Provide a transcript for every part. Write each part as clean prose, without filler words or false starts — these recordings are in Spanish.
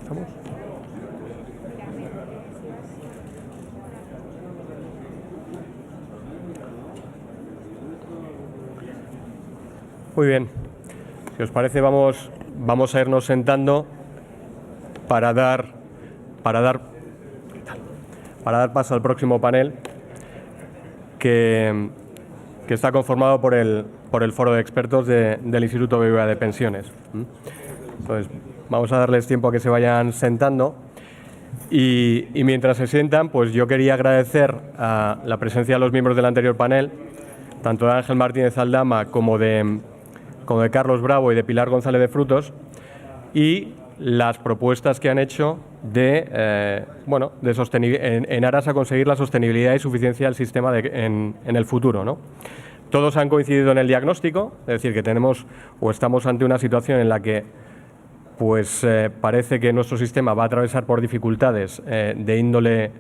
¿Estamos? Muy bien. Si os parece, vamos a irnos sentando para dar paso al próximo panel, que está conformado por el foro de expertos del Instituto BBVA de Pensiones. Entonces, vamos a darles tiempo a que se vayan sentando y mientras se sientan, pues yo quería agradecer a la presencia de los miembros del anterior panel, tanto de Ángel Martínez Aldama como de Carlos Bravo y de Pilar González de Frutos, y las propuestas que han hecho de en aras a conseguir la sostenibilidad y suficiencia del sistema en el futuro, ¿no? Todos han coincidido en el diagnóstico, es decir, que tenemos o estamos ante una situación en la que parece que nuestro sistema va a atravesar por dificultades de índole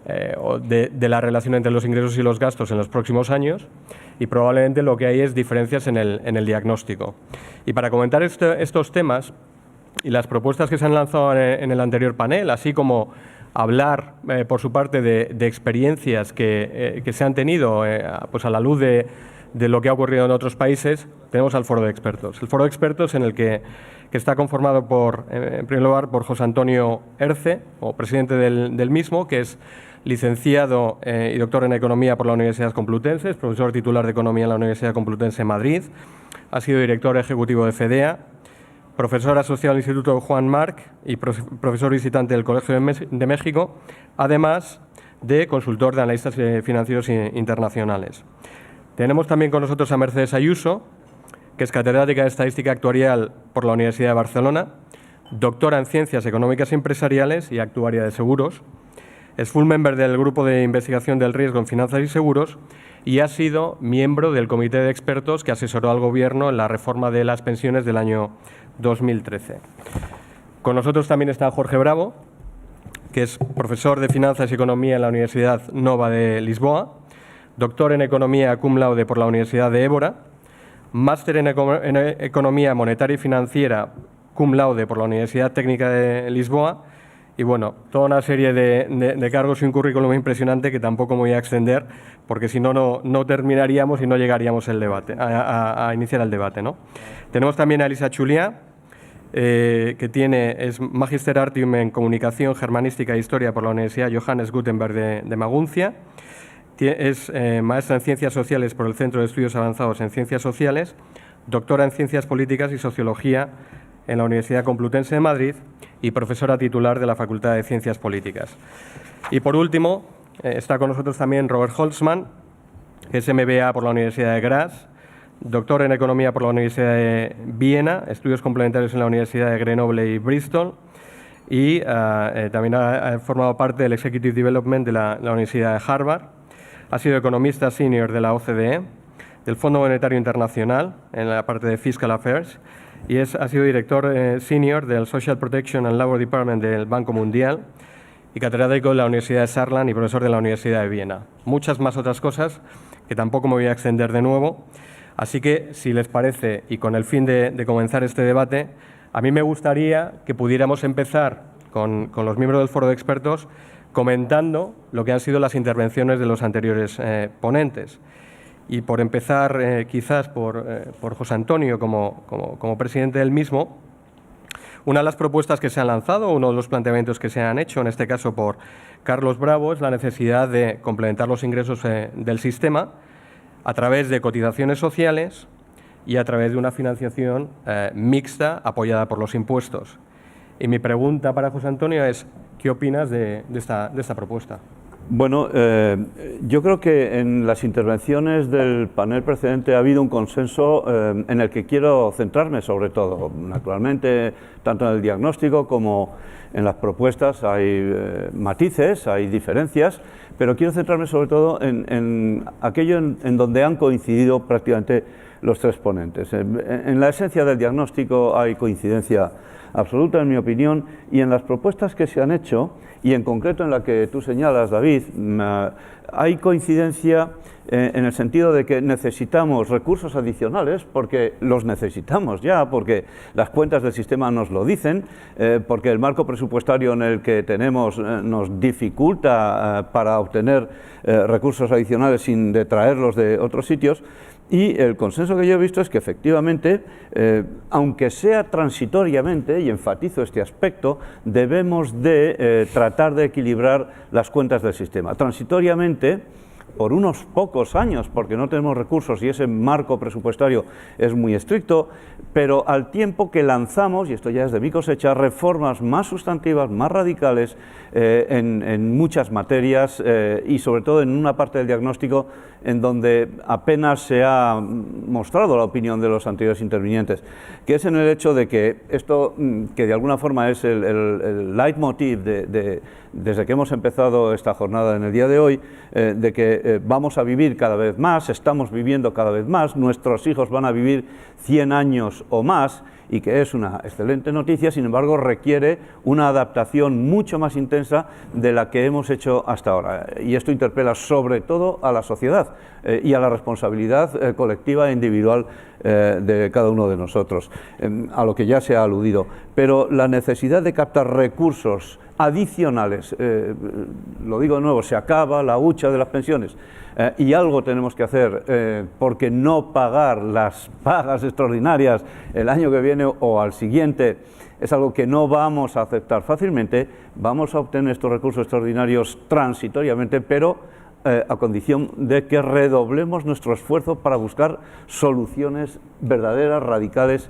de la relación entre los ingresos y los gastos en los próximos años, y probablemente lo que hay es diferencias en el diagnóstico. Y para comentar estos temas y las propuestas que se han lanzado en el anterior panel, así como hablar por su parte de experiencias que se han tenido a la luz de lo que ha ocurrido en otros países, tenemos al foro de expertos. El foro de expertos en el que está conformado en primer lugar por José Antonio Erce, o presidente del mismo, que es licenciado y doctor en Economía por la Universidad Complutense, es profesor titular de Economía en la Universidad Complutense de Madrid, ha sido director ejecutivo de FEDEA, profesor asociado al Instituto Juan March y profesor visitante del Colegio de México, además de consultor de analistas financieros internacionales. Tenemos también con nosotros a Mercedes Ayuso, que es catedrática de Estadística Actuarial por la Universidad de Barcelona, doctora en Ciencias Económicas y Empresariales y actuaria de seguros. Es full member del Grupo de Investigación del Riesgo en Finanzas y Seguros y ha sido miembro del Comité de Expertos que asesoró al Gobierno en la reforma de las pensiones del año 2013. Con nosotros también está Jorge Bravo, que es profesor de Finanzas y Economía en la Universidad Nova de Lisboa, doctor en Economía cum laude por la Universidad de Évora, máster en Economía Monetaria y Financiera cum laude por la Universidad Técnica de Lisboa, y bueno, toda una serie de cargos y un currículum impresionante que tampoco me voy a extender, porque si no, no terminaríamos y no llegaríamos a iniciar el debate, ¿no? Tenemos también a Elisa Chulia, que es Magister Artium en Comunicación, Germanística e Historia por la Universidad Johannes Gutenberg de Maguncia. Es maestra en Ciencias Sociales por el Centro de Estudios Avanzados en Ciencias Sociales, doctora en Ciencias Políticas y Sociología en la Universidad Complutense de Madrid y profesora titular de la Facultad de Ciencias Políticas. Y por último, está con nosotros también Robert Holzmann, que es MBA por la Universidad de Graz, doctor en Economía por la Universidad de Viena, estudios complementarios en la Universidad de Grenoble y Bristol, y también ha formado parte del Executive Development de la Universidad de Harvard. Ha sido economista senior de la OCDE, del Fondo Monetario Internacional, en la parte de Fiscal Affairs, y ha sido director senior del Social Protection and Labor Department del Banco Mundial y catedrático de la Universidad de Saarland y profesor de la Universidad de Viena. Muchas más otras cosas que tampoco me voy a extender de nuevo. Así que, si les parece, y con el fin de comenzar este debate, a mí me gustaría que pudiéramos empezar con los miembros del foro de expertos comentando lo que han sido las intervenciones de los anteriores ponentes. Y por empezar, quizás por José Antonio como presidente del mismo, una de las propuestas que se han lanzado, uno de los planteamientos que se han hecho, en este caso por Carlos Bravo, es la necesidad de complementar los ingresos del sistema a través de cotizaciones sociales y a través de una financiación mixta apoyada por los impuestos. Y mi pregunta para José Antonio es, ¿qué opinas de esta propuesta? Bueno, yo creo que en las intervenciones del panel precedente ha habido un consenso en el que quiero centrarme sobre todo. Naturalmente, tanto en el diagnóstico como en las propuestas hay matices, hay diferencias, pero quiero centrarme sobre todo en aquello en donde han coincidido prácticamente los tres ponentes. En la esencia del diagnóstico hay coincidencia absoluta, en mi opinión, y en las propuestas que se han hecho, y en concreto en la que tú señalas, David, hay coincidencia en el sentido de que necesitamos recursos adicionales, porque los necesitamos ya, porque las cuentas del sistema nos lo dicen, porque el marco presupuestario en el que tenemos nos dificulta para obtener recursos adicionales sin detraerlos de otros sitios. Y el consenso que yo he visto es que efectivamente, aunque sea transitoriamente, y enfatizo este aspecto, debemos de tratar de equilibrar las cuentas del sistema. Transitoriamente, por unos pocos años, porque no tenemos recursos y ese marco presupuestario es muy estricto, pero al tiempo que lanzamos, y esto ya es de mi cosecha, reformas más sustantivas, más radicales en muchas materias y sobre todo en una parte del diagnóstico en donde apenas se ha mostrado la opinión de los anteriores intervinientes, que es en el hecho de que esto, que de alguna forma es el leitmotiv desde que hemos empezado esta jornada en el día de hoy, de que vamos a vivir cada vez más, estamos viviendo cada vez más, nuestros hijos van a vivir 100 años o más, y que es una excelente noticia, sin embargo requiere una adaptación mucho más intensa de la que hemos hecho hasta ahora. Y esto interpela sobre todo a la sociedad y a la responsabilidad colectiva e individual de cada uno de nosotros, a lo que ya se ha aludido. Pero la necesidad de captar recursos adicionales, lo digo de nuevo, se acaba la hucha de las pensiones y algo tenemos que hacer porque no pagar las pagas extraordinarias el año que viene o al siguiente es algo que no vamos a aceptar fácilmente. Vamos a obtener estos recursos extraordinarios transitoriamente, pero a condición de que redoblemos nuestro esfuerzo para buscar soluciones verdaderas, radicales,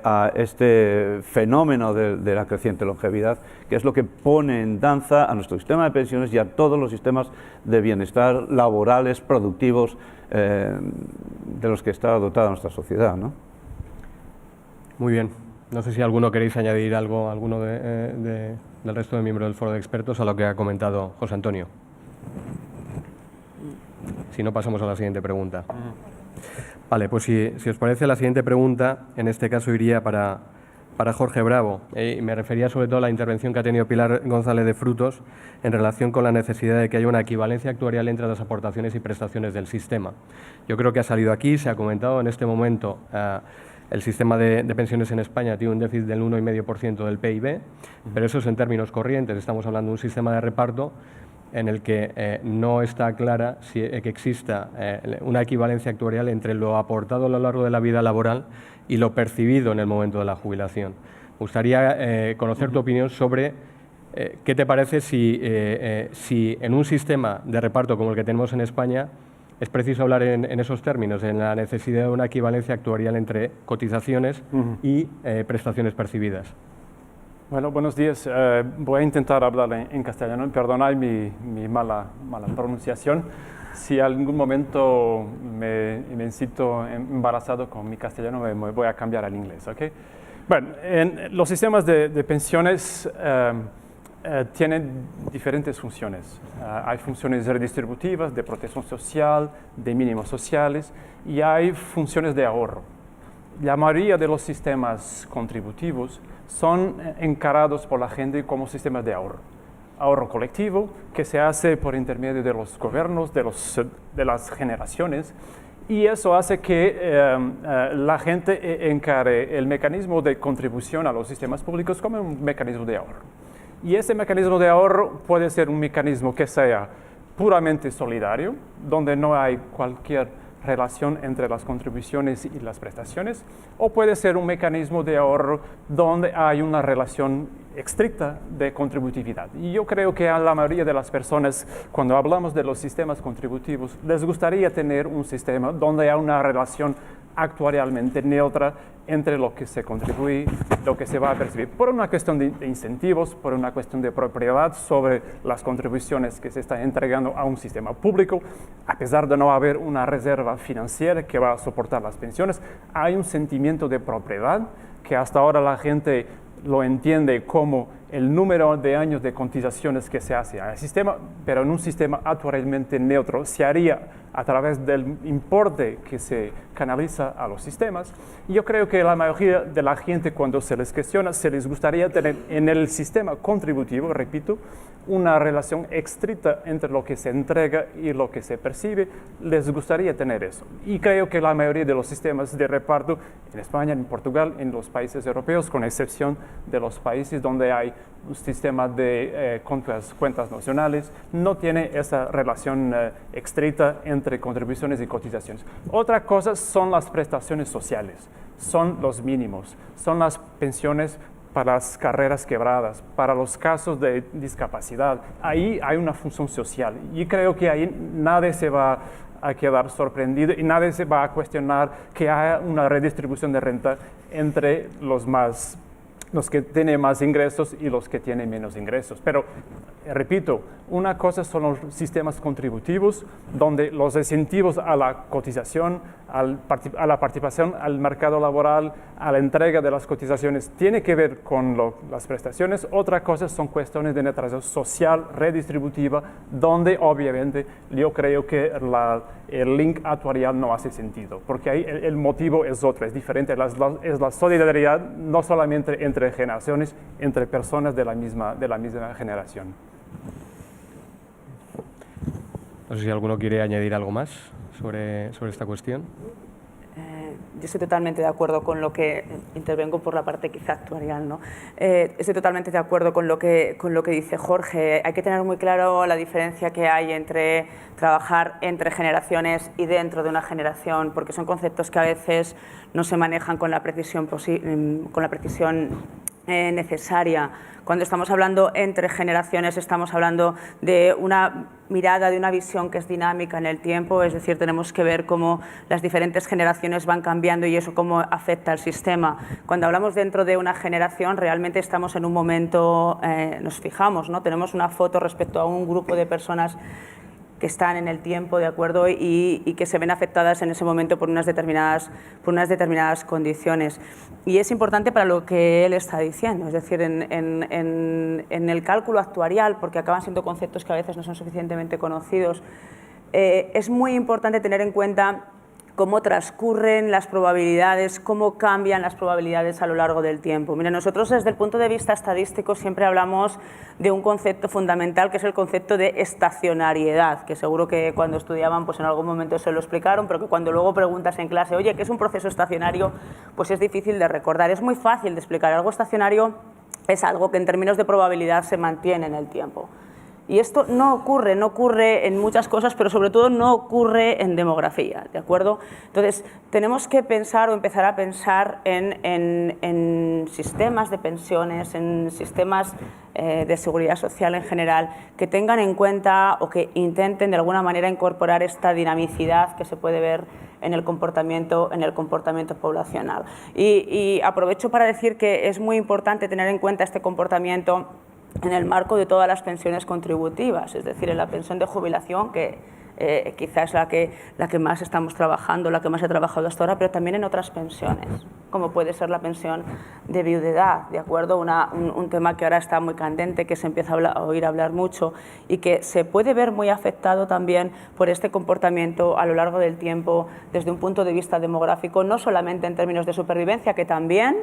a este fenómeno de la creciente longevidad, que es lo que pone en danza a nuestro sistema de pensiones y a todos los sistemas de bienestar laborales, productivos, de los que está dotada nuestra sociedad, ¿no? Muy bien. No sé si alguno queréis añadir algo, alguno del resto de miembros del foro de expertos a lo que ha comentado José Antonio. Si no, pasamos a la siguiente pregunta. Vale, pues si os parece, la siguiente pregunta, en este caso iría para Jorge Bravo. Me refería sobre todo a la intervención que ha tenido Pilar González de Frutos en relación con la necesidad de que haya una equivalencia actuarial entre las aportaciones y prestaciones del sistema. Yo creo que ha salido aquí, se ha comentado en este momento, el sistema de pensiones en España tiene un déficit del 1,5% del PIB, pero eso es en términos corrientes, estamos hablando de un sistema de reparto en el que no está clara que exista una equivalencia actuarial entre lo aportado a lo largo de la vida laboral y lo percibido en el momento de la jubilación. Me gustaría conocer tu opinión sobre qué te parece si en un sistema de reparto como el que tenemos en España es preciso hablar en esos términos, en la necesidad de una equivalencia actuarial entre cotizaciones y prestaciones percibidas. Bueno, buenos días. Voy a intentar hablar en castellano. Perdonad mi mala pronunciación. Si algún momento me siento embarazado con mi castellano, me voy a cambiar al inglés, ¿ok? Bueno, los sistemas de pensiones tienen diferentes funciones. Hay funciones redistributivas, de protección social, de mínimos sociales, y hay funciones de ahorro. La mayoría de los sistemas contributivos son encarados por la gente como sistemas de ahorro. Ahorro colectivo que se hace por intermedio de los gobiernos, de las generaciones, y eso hace que la gente encare el mecanismo de contribución a los sistemas públicos como un mecanismo de ahorro. Y ese mecanismo de ahorro puede ser un mecanismo que sea puramente solidario, donde no hay cualquier relación entre las contribuciones y las prestaciones, o puede ser un mecanismo de ahorro donde hay una relación estricta de contributividad. Y yo creo que a la mayoría de las personas, cuando hablamos de los sistemas contributivos, les gustaría tener un sistema donde hay una relación actuarialmente neutra entre lo que se contribuye, lo que se va a percibir, por una cuestión de incentivos, por una cuestión de propiedad sobre las contribuciones que se están entregando a un sistema público. A pesar de no haber una reserva financiera que va a soportar las pensiones, hay un sentimiento de propiedad que hasta ahora la gente lo entiende como el número de años de cotizaciones que se hace al sistema, pero en un sistema actuarialmente neutro se haría a través del importe que se canaliza a los sistemas. Y yo creo que la mayoría de la gente, cuando se les cuestiona, se les gustaría tener en el sistema contributivo, repito, una relación estricta entre lo que se entrega y lo que se percibe. Les gustaría tener eso. Y creo que la mayoría de los sistemas de reparto en España, en Portugal, en los países europeos, con excepción de los países donde hay un sistema de cuentas nacionales, no tiene esa relación estricta entre contribuciones y cotizaciones. Otra cosa son las prestaciones sociales, son los mínimos, son las pensiones para las carreras quebradas, para los casos de discapacidad. Ahí hay una función social y creo que ahí nadie se va a quedar sorprendido y nadie se va a cuestionar que haya una redistribución de renta entre los que tienen más ingresos y los que tienen menos ingresos. Pero, repito, una cosa son los sistemas contributivos, donde los incentivos a la cotización, a la participación al mercado laboral, a la entrega de las cotizaciones, tiene que ver con las prestaciones. Otra cosa son cuestiones de naturaleza social, redistributiva, donde obviamente yo creo que el link actuarial no hace sentido, porque ahí el motivo es otro, es diferente, es la solidaridad no solamente entre generaciones, entre personas de la misma generación. No sé si alguno quiere añadir algo más sobre esta cuestión. Yo estoy totalmente de acuerdo con lo que intervengo por la parte quizá actuarial, ¿no? Estoy totalmente de acuerdo con lo que dice Jorge. Hay que tener muy claro la diferencia que hay entre trabajar entre generaciones y dentro de una generación, porque son conceptos que a veces no se manejan con la precisión necesaria. Cuando estamos hablando entre generaciones, estamos hablando de una mirada, de una visión que es dinámica en el tiempo, es decir, tenemos que ver cómo las diferentes generaciones van cambiando y eso cómo afecta al sistema. Cuando hablamos dentro de una generación, realmente estamos en un momento, nos fijamos, ¿no? Tenemos una foto respecto a un grupo de personas que están en el tiempo, ¿de acuerdo? Y que se ven afectadas en ese momento por unas determinadas condiciones. Y es importante para lo que él está diciendo, es decir, en el cálculo actuarial, porque acaban siendo conceptos que a veces no son suficientemente conocidos, es muy importante tener en cuenta cómo transcurren las probabilidades, cómo cambian las probabilidades a lo largo del tiempo. Mira, nosotros desde el punto de vista estadístico siempre hablamos de un concepto fundamental que es el concepto de estacionariedad, que seguro que cuando estudiaban pues en algún momento se lo explicaron, pero que cuando luego preguntas en clase, oye, ¿qué es un proceso estacionario? Pues es difícil de recordar. Es muy fácil de explicar. Algo estacionario es algo que en términos de probabilidad se mantiene en el tiempo. Y esto no ocurre en muchas cosas, pero sobre todo no ocurre en demografía, ¿de acuerdo? Entonces, tenemos que pensar o empezar a pensar en sistemas de pensiones, en sistemas de seguridad social en general, que tengan en cuenta o que intenten de alguna manera incorporar esta dinamicidad que se puede ver en el comportamiento poblacional. Y aprovecho para decir que es muy importante tener en cuenta este comportamiento en el marco de todas las pensiones contributivas, es decir, en la pensión de jubilación, que quizás es la que más estamos trabajando, la que más he trabajado hasta ahora, pero también en otras pensiones, como puede ser la pensión de viudedad, ¿de acuerdo? Un tema que ahora está muy candente, que se empieza a oír hablar mucho y que se puede ver muy afectado también por este comportamiento a lo largo del tiempo desde un punto de vista demográfico, no solamente en términos de supervivencia, que también,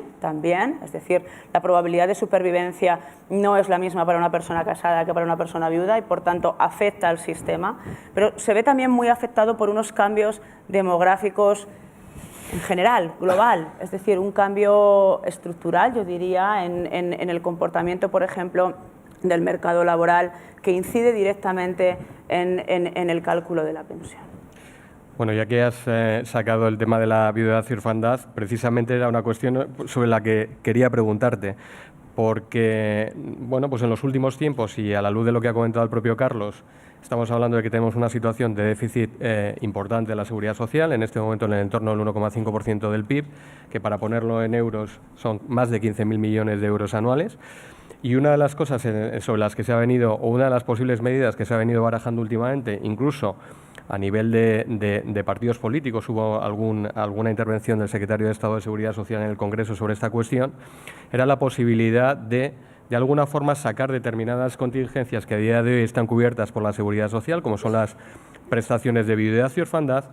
es decir, la probabilidad de supervivencia no es la misma para una persona casada que para una persona viuda y por tanto afecta al sistema, pero se ve también muy afectado por unos cambios demográficos en general, global, es decir, un cambio estructural, yo diría, en el comportamiento, por ejemplo, del mercado laboral, que incide directamente en el cálculo de la pensión. Bueno, ya que has sacado el tema de la viudedad y orfandad, precisamente era una cuestión sobre la que quería preguntarte, porque, bueno, pues en los últimos tiempos y a la luz de lo que ha comentado el propio Carlos, estamos hablando de que tenemos una situación de déficit importante de la seguridad social, en este momento en el entorno del 1,5% del PIB, que para ponerlo en euros son más de 15.000 millones de euros anuales. Y una de las cosas sobre las que se ha venido, o una de las posibles medidas que se ha venido barajando últimamente, incluso a nivel de partidos políticos, hubo alguna intervención del secretario de Estado de Seguridad Social en el Congreso sobre esta cuestión, era la posibilidad de alguna forma sacar determinadas contingencias que a día de hoy están cubiertas por la Seguridad Social, como son las prestaciones de viudedad y orfandad,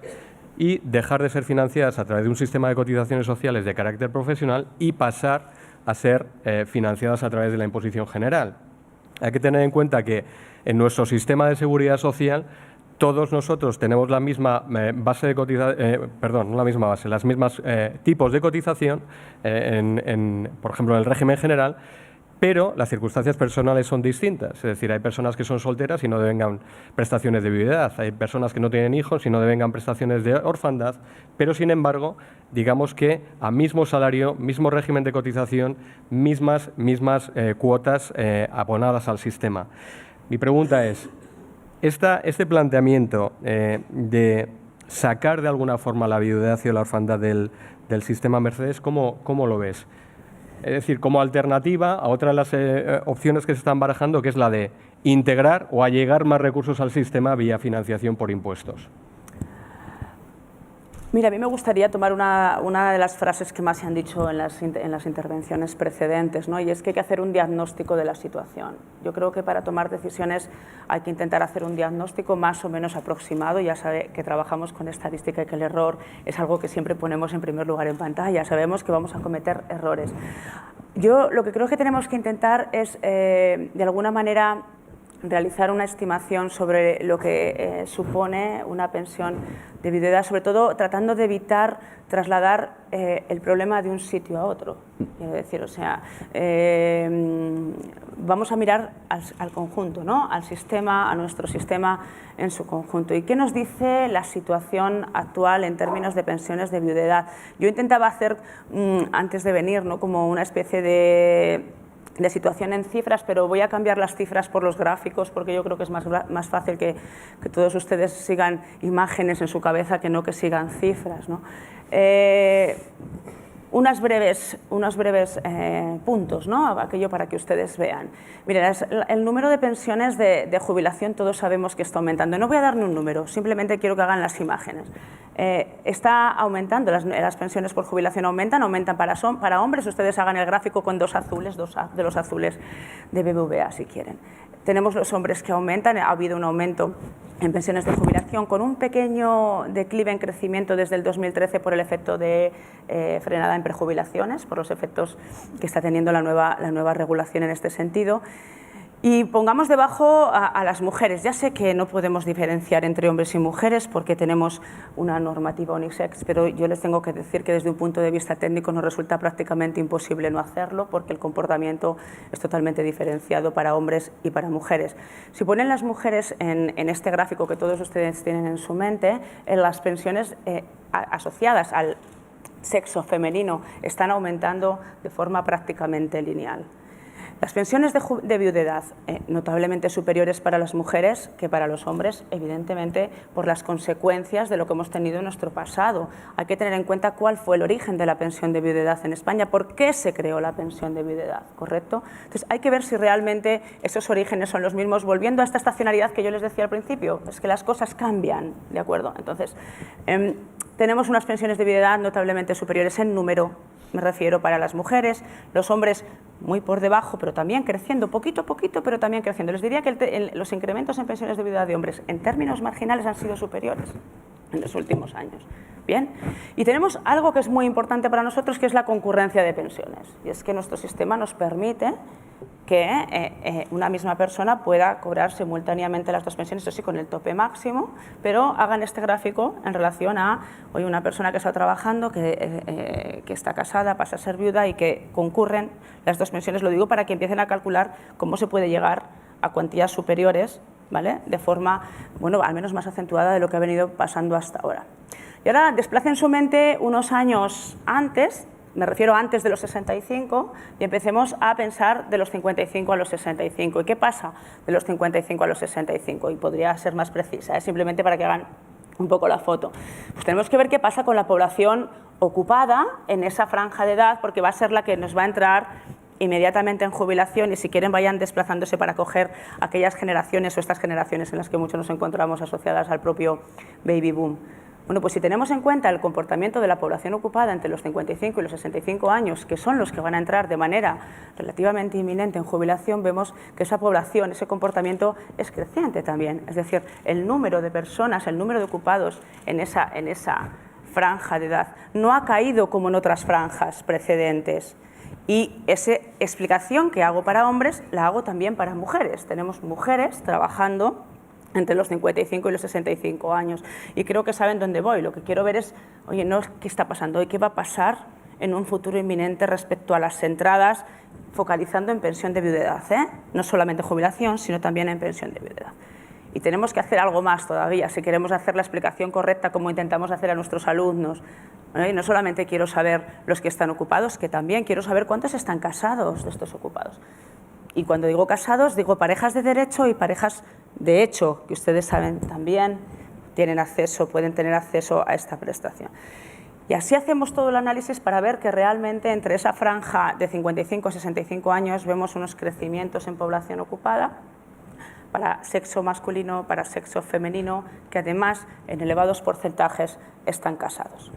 y dejar de ser financiadas a través de un sistema de cotizaciones sociales de carácter profesional y pasar a ser financiadas a través de la imposición general. Hay que tener en cuenta que en nuestro sistema de seguridad social todos nosotros tenemos la misma base de cotización, no la misma base, las mismas tipos de cotización, por ejemplo, en el régimen general, pero las circunstancias personales son distintas. Es decir, hay personas que son solteras y no devengan prestaciones de viudedad, hay personas que no tienen hijos y no devengan prestaciones de orfandad, pero sin embargo, digamos que a mismo salario, mismo régimen de cotización, mismas cuotas abonadas al sistema. Mi pregunta es, este planteamiento de sacar de alguna forma la viudedad y la orfandad del sistema Mercedes, ¿cómo lo ves? Es decir, como alternativa a otra de las opciones que se están barajando, que es la de integrar o allegar más recursos al sistema vía financiación por impuestos. Mira, a mí me gustaría tomar una de las frases que más se han dicho en las intervenciones precedentes, ¿no? Y es que hay que hacer un diagnóstico de la situación. Yo creo que para tomar decisiones hay que intentar hacer un diagnóstico más o menos aproximado. Ya sabe que trabajamos con estadística y que el error es algo que siempre ponemos en primer lugar en pantalla. Sabemos que vamos a cometer errores. Yo lo que creo que tenemos que intentar es, de alguna manera, realizar una estimación sobre lo que supone una pensión de viudedad, sobre todo tratando de evitar trasladar el problema de un sitio a otro. Quiero decir, o sea, vamos a mirar al conjunto, ¿no? Al sistema, a nuestro sistema en su conjunto. ¿Y qué nos dice la situación actual en términos de pensiones de viudedad? Yo intentaba hacer, antes de venir, ¿no?, como una especie de situación en cifras, pero voy a cambiar las cifras por los gráficos porque yo creo que es más fácil que todos ustedes sigan imágenes en su cabeza que no que sigan cifras, ¿no? Unos breves puntos, ¿no?, aquello para que ustedes vean. Miren, el número de pensiones de jubilación todos sabemos que está aumentando. No voy a dar ni un número, simplemente quiero que hagan las imágenes. Está aumentando, las pensiones por jubilación aumentan para hombres. Ustedes hagan el gráfico con dos de los azules de BBVA si quieren. Tenemos los hombres que aumentan, ha habido un aumento en pensiones de jubilación con un pequeño declive en crecimiento desde el 2013 por el efecto de frenada en prejubilaciones, por los efectos que está teniendo la nueva regulación en este sentido. Y pongamos debajo a las mujeres. Ya sé que no podemos diferenciar entre hombres y mujeres porque tenemos una normativa unisex, pero yo les tengo que decir que desde un punto de vista técnico nos resulta prácticamente imposible no hacerlo porque el comportamiento es totalmente diferenciado para hombres y para mujeres. Si ponen las mujeres en este gráfico que todos ustedes tienen en su mente, en las pensiones asociadas al sexo femenino están aumentando de forma prácticamente lineal. Las pensiones de viudedad, notablemente superiores para las mujeres que para los hombres, evidentemente por las consecuencias de lo que hemos tenido en nuestro pasado. Hay que tener en cuenta cuál fue el origen de la pensión de viudedad en España, por qué se creó la pensión de viudedad, ¿correcto? Entonces hay que ver si realmente esos orígenes son los mismos, volviendo a esta estacionalidad que yo les decía al principio, es que las cosas cambian, ¿de acuerdo? Entonces, tenemos unas pensiones de viudedad notablemente superiores en número, me refiero para las mujeres, los hombres muy por debajo, pero también creciendo, poquito a poquito, pero también creciendo. Les diría que los incrementos en pensiones de viudedad de hombres en términos marginales han sido superiores en los últimos años. Bien, y tenemos algo que es muy importante para nosotros, que es la concurrencia de pensiones. Y es que nuestro sistema nos permite que una misma persona pueda cobrar simultáneamente las dos pensiones, eso sí, con el tope máximo, pero hagan este gráfico en relación a hoy una persona que está trabajando, que está casada, pasa a ser viuda y que concurren las dos pensiones. Lo digo para que empiecen a calcular cómo se puede llegar a cuantías superiores, ¿vale?, de forma, bueno, al menos más acentuada de lo que ha venido pasando hasta ahora. Y ahora desplacen su mente unos años antes, me refiero antes de los 65, y empecemos a pensar de los 55 a los 65. ¿Y qué pasa de los 55 a los 65? Y podría ser más precisa, simplemente para que hagan un poco la foto. Pues tenemos que ver qué pasa con la población ocupada en esa franja de edad, porque va a ser la que nos va a entrar inmediatamente en jubilación, y si quieren vayan desplazándose para coger aquellas generaciones o estas generaciones en las que muchos nos encontramos asociadas al propio baby boom. Bueno, pues si tenemos en cuenta el comportamiento de la población ocupada entre los 55 y los 65 años, que son los que van a entrar de manera relativamente inminente en jubilación, vemos que esa población, ese comportamiento es creciente también. Es decir, el número de personas, el número de ocupados en esa franja de edad no ha caído como en otras franjas precedentes. Y esa explicación que hago para hombres la hago también para mujeres. Tenemos mujeres trabajando entre los 55 y los 65 años. Y creo que saben dónde voy. Lo que quiero ver es, oye, no qué está pasando hoy, qué va a pasar en un futuro inminente respecto a las entradas, focalizando en pensión de viudedad, ¿eh? No solamente jubilación, sino también en pensión de viudedad. Y tenemos que hacer algo más todavía, si queremos hacer la explicación correcta como intentamos hacer a nuestros alumnos. Y no solamente quiero saber los que están ocupados, que también quiero saber cuántos están casados de estos ocupados. Y cuando digo casados, digo parejas de derecho y parejas de hecho, que ustedes saben también pueden tener acceso a esta prestación. Y así hacemos todo el análisis para ver que realmente entre esa franja de 55 a 65 años vemos unos crecimientos en población ocupada para sexo masculino, para sexo femenino, que además en elevados porcentajes están casados.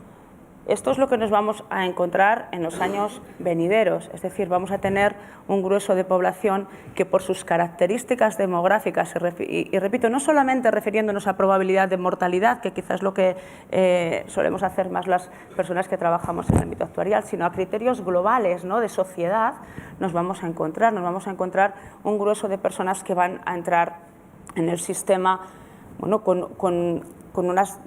Esto es lo que nos vamos a encontrar en los años venideros, es decir, vamos a tener un grueso de población que por sus características demográficas, y repito, no solamente refiriéndonos a probabilidad de mortalidad, que quizás es lo que solemos hacer más las personas que trabajamos en el ámbito actuarial, sino a criterios globales, ¿no?, de sociedad, nos vamos a encontrar un grueso de personas que van a entrar en el sistema, bueno, con unas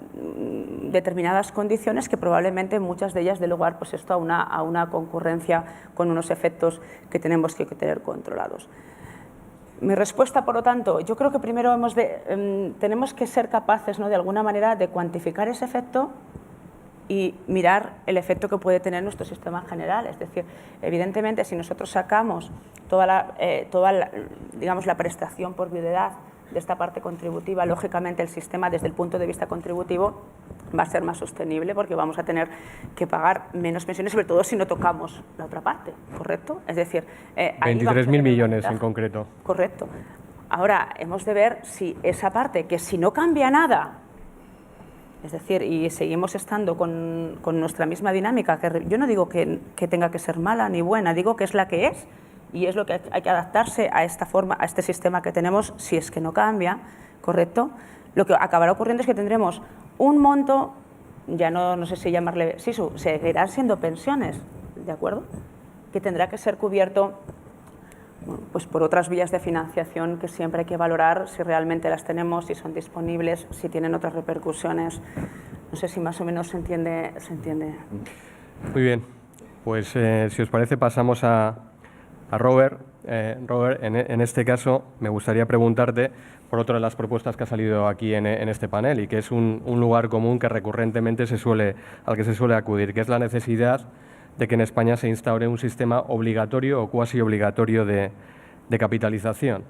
determinadas condiciones que probablemente muchas de ellas den lugar pues esto a una concurrencia con unos efectos que tenemos que tener controlados. Mi respuesta, por lo tanto, yo creo que primero tenemos que ser capaces, ¿no?, de alguna manera de cuantificar ese efecto y mirar el efecto que puede tener nuestro sistema en general. Es decir, evidentemente, si nosotros sacamos toda la prestación por viudedad de esta parte contributiva, lógicamente el sistema desde el punto de vista contributivo va a ser más sostenible porque vamos a tener que pagar menos pensiones, sobre todo si no tocamos la otra parte, ¿correcto? Es decir, 23.000 millones en concreto. Correcto. Ahora, hemos de ver si esa parte, que si no cambia nada, es decir, y seguimos estando con nuestra misma dinámica, que yo no digo que tenga que ser mala ni buena, digo que es la que es, y es lo que hay que adaptarse a esta forma, a este sistema que tenemos, si es que no cambia, ¿correcto? Lo que acabará ocurriendo es que tendremos un monto, ya no sé si llamarle, sí, seguirán siendo pensiones, ¿de acuerdo?, que tendrá que ser cubierto, bueno, pues por otras vías de financiación que siempre hay que valorar si realmente las tenemos, si son disponibles, si tienen otras repercusiones. No sé si más o menos se entiende. Muy bien, pues si os parece pasamos a Robert. Robert, en este caso me gustaría preguntarte por otra de las propuestas que ha salido aquí en este panel y que es un lugar común que recurrentemente al que se suele acudir, que es la necesidad de que en España se instaure un sistema obligatorio o cuasi obligatorio de capitalización.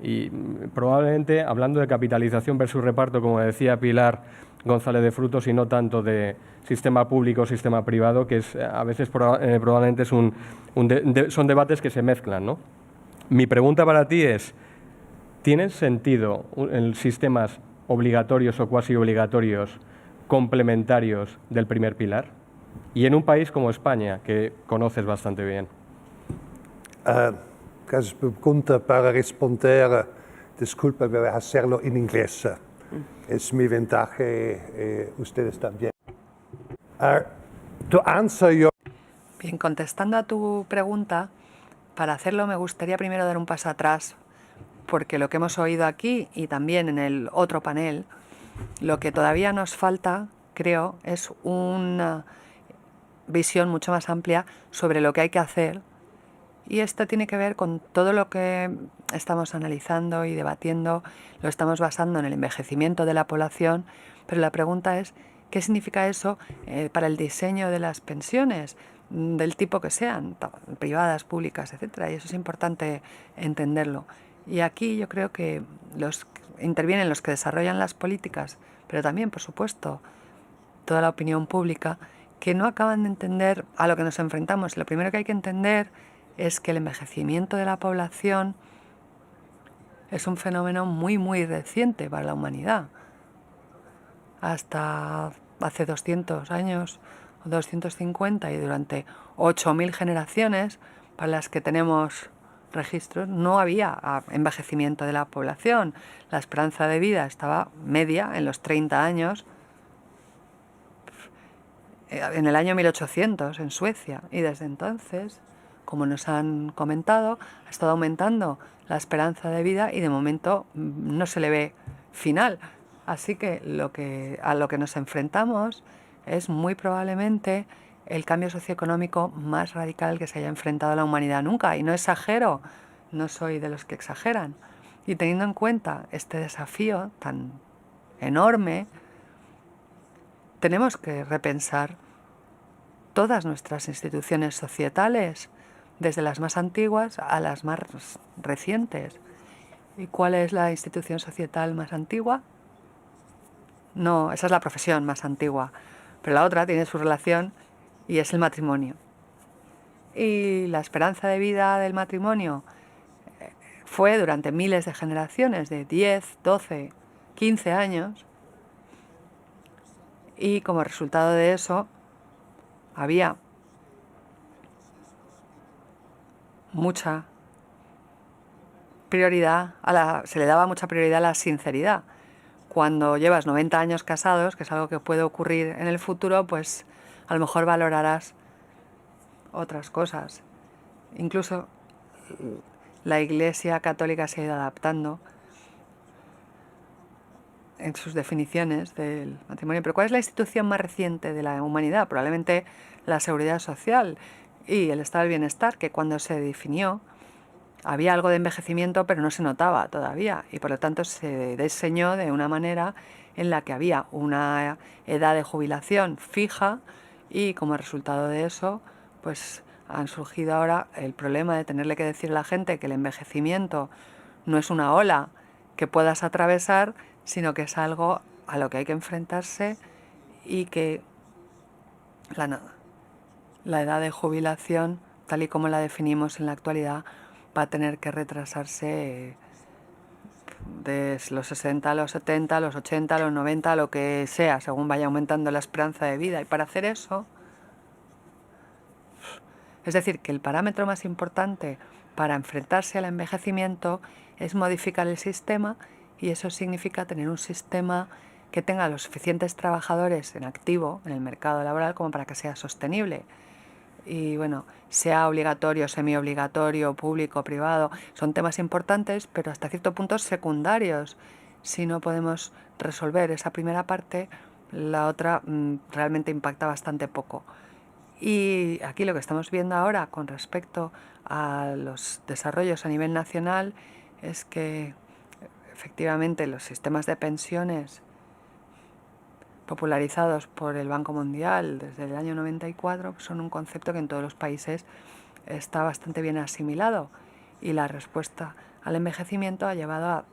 Y probablemente, hablando de capitalización versus reparto, como decía Pilar González de Frutos, y no tanto de sistema público o sistema privado, que a veces probablemente son debates que se mezclan, ¿no? Mi pregunta para ti es, ¿tienen sentido sistemas obligatorios o cuasi obligatorios complementarios del primer pilar? Y en un país como España, que conoces bastante bien. Caso pregunta para responder, disculpe, voy a hacerlo en inglés. Es mi ventaja, ustedes también. To answer your... Bien, contestando a tu pregunta, para hacerlo me gustaría primero dar un paso atrás, porque lo que hemos oído aquí y también en el otro panel, lo que todavía nos falta, creo, es una visión mucho más amplia sobre lo que hay que hacer, y esto tiene que ver con todo lo que estamos analizando y debatiendo, lo estamos basando en el envejecimiento de la población, pero la pregunta es, ¿qué significa eso para el diseño de las pensiones, del tipo que sean, privadas, públicas, etcétera? Y eso es importante entenderlo. Y aquí yo creo que intervienen los que desarrollan las políticas, pero también, por supuesto, toda la opinión pública, que no acaban de entender a lo que nos enfrentamos. Lo primero que hay que entender es que el envejecimiento de la población es un fenómeno muy, muy reciente para la humanidad. Hasta hace 200 años o 250 y durante 8.000 generaciones para las que tenemos registros, no había envejecimiento de la población. La esperanza de vida estaba media en los 30 años en el año 1800 en Suecia, y desde entonces, como nos han comentado, ha estado aumentando la esperanza de vida y de momento no se le ve final. Así que a lo que nos enfrentamos es muy probablemente el cambio socioeconómico más radical que se haya enfrentado a la humanidad nunca. Y no exagero, no soy de los que exageran. Y teniendo en cuenta este desafío tan enorme, tenemos que repensar todas nuestras instituciones societales, desde las más antiguas a las más recientes. ¿Y cuál es la institución societal más antigua? No, esa es la profesión más antigua, pero la otra tiene su relación y es el matrimonio. Y la esperanza de vida del matrimonio fue durante miles de generaciones, de 10, 12, 15 años, y como resultado de eso había mucha prioridad, se le daba mucha prioridad a la sinceridad. Cuando llevas 90 años casados, que es algo que puede ocurrir en el futuro, pues a lo mejor valorarás otras cosas. Incluso la Iglesia Católica se ha ido adaptando en sus definiciones del matrimonio. Pero ¿cuál es la institución más reciente de la humanidad? Probablemente la seguridad social y el estado del bienestar, que cuando se definió había algo de envejecimiento, pero no se notaba todavía, y por lo tanto se diseñó de una manera en la que había una edad de jubilación fija, y como resultado de eso, pues han surgido ahora el problema de tenerle que decir a la gente que el envejecimiento no es una ola que puedas atravesar, sino que es algo a lo que hay que enfrentarse, y que la edad de jubilación, tal y como la definimos en la actualidad, va a tener que retrasarse de los 60 a los 70, a los 80, a los 90, a lo que sea, según vaya aumentando la esperanza de vida. Y para hacer eso, es decir, que el parámetro más importante para enfrentarse al envejecimiento es modificar el sistema, y eso significa tener un sistema que tenga los suficientes trabajadores en activo en el mercado laboral como para que sea sostenible. Y bueno, sea obligatorio, semiobligatorio, público, privado, son temas importantes, pero hasta cierto punto secundarios. Si no podemos resolver esa primera parte, la otra realmente impacta bastante poco. Y aquí lo que estamos viendo ahora con respecto a los desarrollos a nivel nacional es que efectivamente los sistemas de pensiones popularizados por el Banco Mundial desde el año 94 son un concepto que en todos los países está bastante bien asimilado, y la respuesta al envejecimiento ha llevado a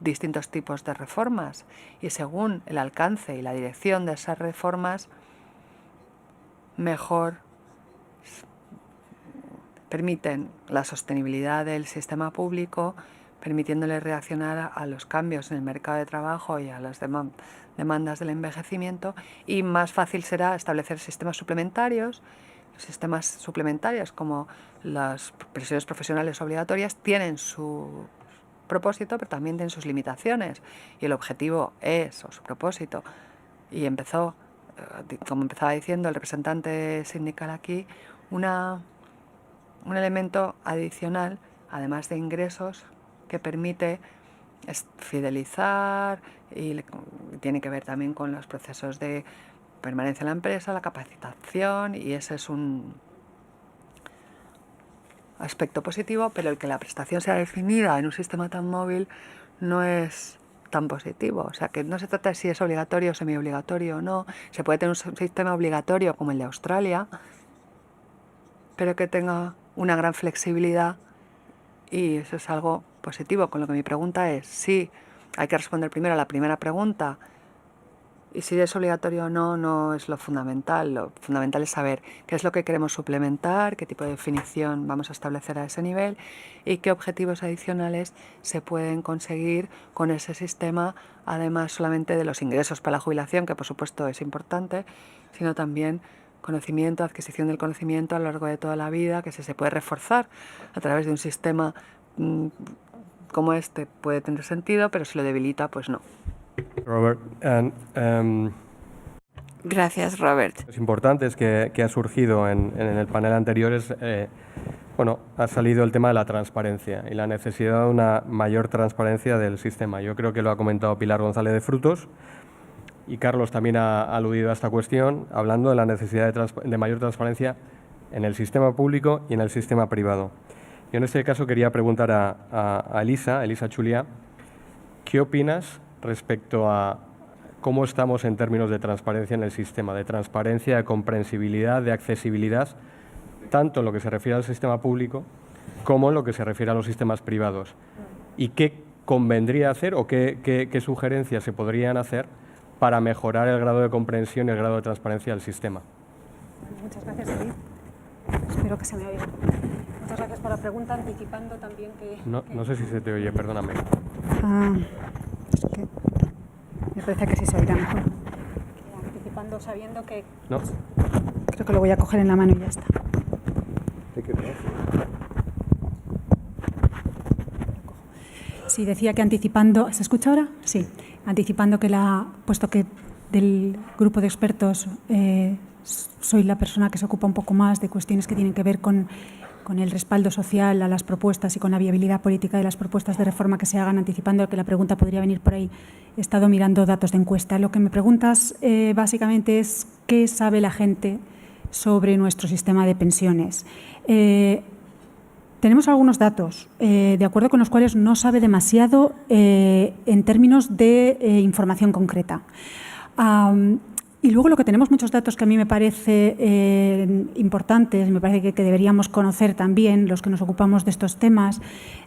distintos tipos de reformas, y según el alcance y la dirección de esas reformas, mejor permiten la sostenibilidad del sistema público, permitiéndole reaccionar a los cambios en el mercado de trabajo y a las demandas del envejecimiento, y más fácil será establecer sistemas suplementarios. Los sistemas suplementarios, como las pensiones profesionales obligatorias, tienen su propósito, pero también tienen sus limitaciones, y el objetivo es, o su propósito, y empezó, como empezaba diciendo el representante sindical aquí, un elemento adicional, además de ingresos, que permite fidelizar, y tiene que ver también con los procesos de permanencia en la empresa, la capacitación, y ese es un aspecto positivo, pero el que la prestación sea definida en un sistema tan móvil no es tan positivo. O sea, que no se trata de si es obligatorio o semiobligatorio o no. Se puede tener un sistema obligatorio como el de Australia, pero que tenga una gran flexibilidad, y eso es algo positivo. Con lo que mi pregunta es, sí, hay que responder primero a la primera pregunta, Y si es obligatorio o no, no es lo fundamental. Lo fundamental es saber qué es lo que queremos suplementar, qué tipo de definición vamos a establecer a ese nivel y qué objetivos adicionales se pueden conseguir con ese sistema, además solamente de los ingresos para la jubilación, que por supuesto es importante, sino también conocimiento, adquisición del conocimiento a lo largo de toda la vida, que se puede reforzar a través de un sistema como este puede tener sentido, pero si lo debilita, pues no. Robert, Gracias, Robert. es importante es que ha surgido en el panel anterior es, ha salido el tema de la transparencia y la necesidad de una mayor transparencia del sistema. Yo creo que lo ha comentado Pilar González de Frutos y Carlos también ha aludido a esta cuestión, hablando de la necesidad de mayor transparencia en el sistema público y en el sistema privado. Yo en este caso quería preguntar a Elisa Chulia, ¿qué opinas respecto a cómo estamos en términos de transparencia en el sistema, de transparencia, de comprensibilidad, de accesibilidad, tanto en lo que se refiere al sistema público como en lo que se refiere a los sistemas privados? ¿Y qué convendría hacer o qué sugerencias se podrían hacer para mejorar el grado de comprensión y el grado de transparencia del sistema? Muchas gracias, David. Espero que se me oiga. Muchas gracias por la pregunta, anticipando también que... No sé si se te oye, perdóname. Es que me parece que sí se oirá mejor. Anticipando, sabiendo que... No. Creo que lo voy a coger en la mano y ya está. Sí, decía que anticipando... ¿Se escucha ahora? Sí. Anticipando que puesto que del grupo de expertos soy la persona que se ocupa un poco más de cuestiones que tienen que ver con el respaldo social a las propuestas y con la viabilidad política de las propuestas de reforma que se hagan, anticipando que la pregunta podría venir por ahí. He estado mirando datos de encuesta. Lo que me preguntas básicamente es qué sabe la gente sobre nuestro sistema de pensiones. Tenemos algunos datos, de acuerdo con los cuales no sabe demasiado en términos de información concreta. Y luego lo que tenemos muchos datos que a mí me parece importantes, me parece que deberíamos conocer también los que nos ocupamos de estos temas,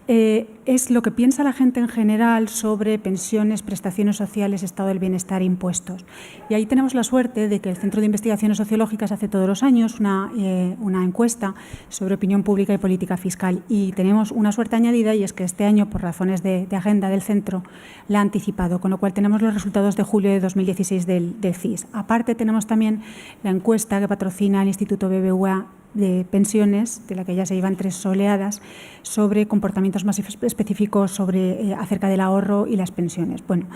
es lo que piensa la gente en general sobre pensiones, prestaciones sociales, estado del bienestar e impuestos. Y ahí tenemos la suerte de que el Centro de Investigaciones Sociológicas hace todos los años una encuesta sobre opinión pública y política fiscal. Y tenemos una suerte añadida y es que este año, por razones de agenda del centro, la ha anticipado, con lo cual tenemos los resultados de julio de 2016 del CIS. Aparte tenemos también la encuesta que patrocina el Instituto BBVA de pensiones, de la que ya se llevan 3 oleadas, sobre comportamientos más específicos acerca del ahorro y las pensiones. Bueno,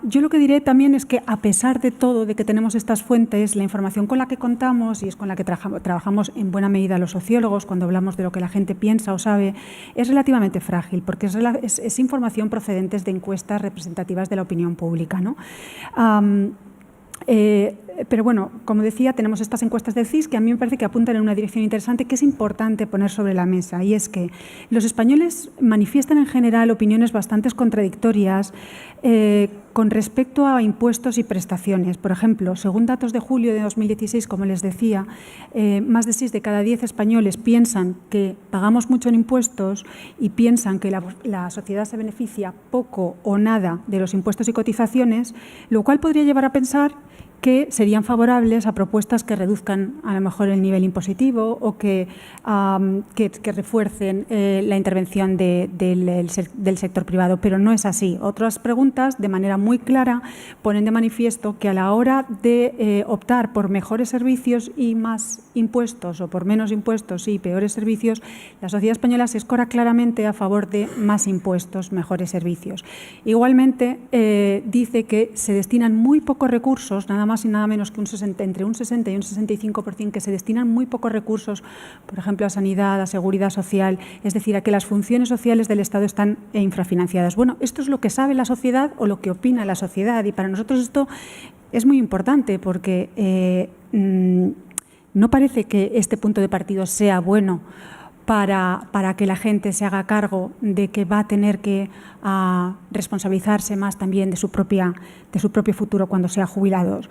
yo lo que diré también es que a pesar de todo, de que tenemos estas fuentes, la información con la que contamos y es con la que trabajamos en buena medida los sociólogos cuando hablamos de lo que la gente piensa o sabe, es relativamente frágil porque es información procedente de encuestas representativas de la opinión pública, ¿no? Pero bueno, como decía, tenemos estas encuestas del CIS que a mí me parece que apuntan en una dirección interesante que es importante poner sobre la mesa, y es que los españoles manifiestan en general opiniones bastante contradictorias con respecto a impuestos y prestaciones. Por ejemplo, según datos de julio de 2016, como les decía, más de 6 de cada 10 españoles piensan que pagamos mucho en impuestos y piensan que la sociedad se beneficia poco o nada de los impuestos y cotizaciones, lo cual podría llevar a pensar que serían favorables a propuestas que reduzcan a lo mejor el nivel impositivo o que refuercen la intervención del sector privado, pero no es así. Otras preguntas, de manera muy clara, ponen de manifiesto que a la hora de optar por mejores servicios y más impuestos o por menos impuestos y peores servicios, la sociedad española se escora claramente a favor de más impuestos, mejores servicios. Igualmente, dice que se destinan muy pocos recursos, nada más y nada menos que entre un 60 y un 65%, que se destinan muy pocos recursos, por ejemplo, a sanidad, a seguridad social, es decir, a que las funciones sociales del Estado están infrafinanciadas. Bueno, esto es lo que sabe la sociedad o lo que opina la sociedad, y para nosotros esto es muy importante porque no parece que este punto de partida sea bueno para que la gente se haga cargo de que va a tener que responsabilizarse más también de su propio futuro cuando sea jubilados.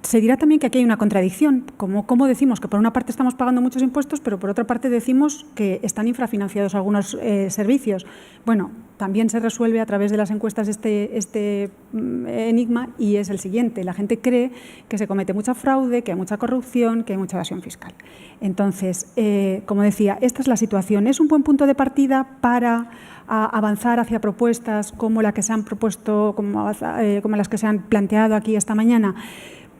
Se dirá también que aquí hay una contradicción, como decimos que por una parte estamos pagando muchos impuestos, pero por otra parte decimos que están infrafinanciados algunos servicios. Bueno, también se resuelve a través de las encuestas este enigma, y es el siguiente: la gente cree que se comete mucha fraude, que hay mucha corrupción, que hay mucha evasión fiscal. Entonces, como decía, esta es la situación. Es un buen punto de partida para avanzar hacia propuestas como la que se han propuesto, como las que se han planteado aquí esta mañana.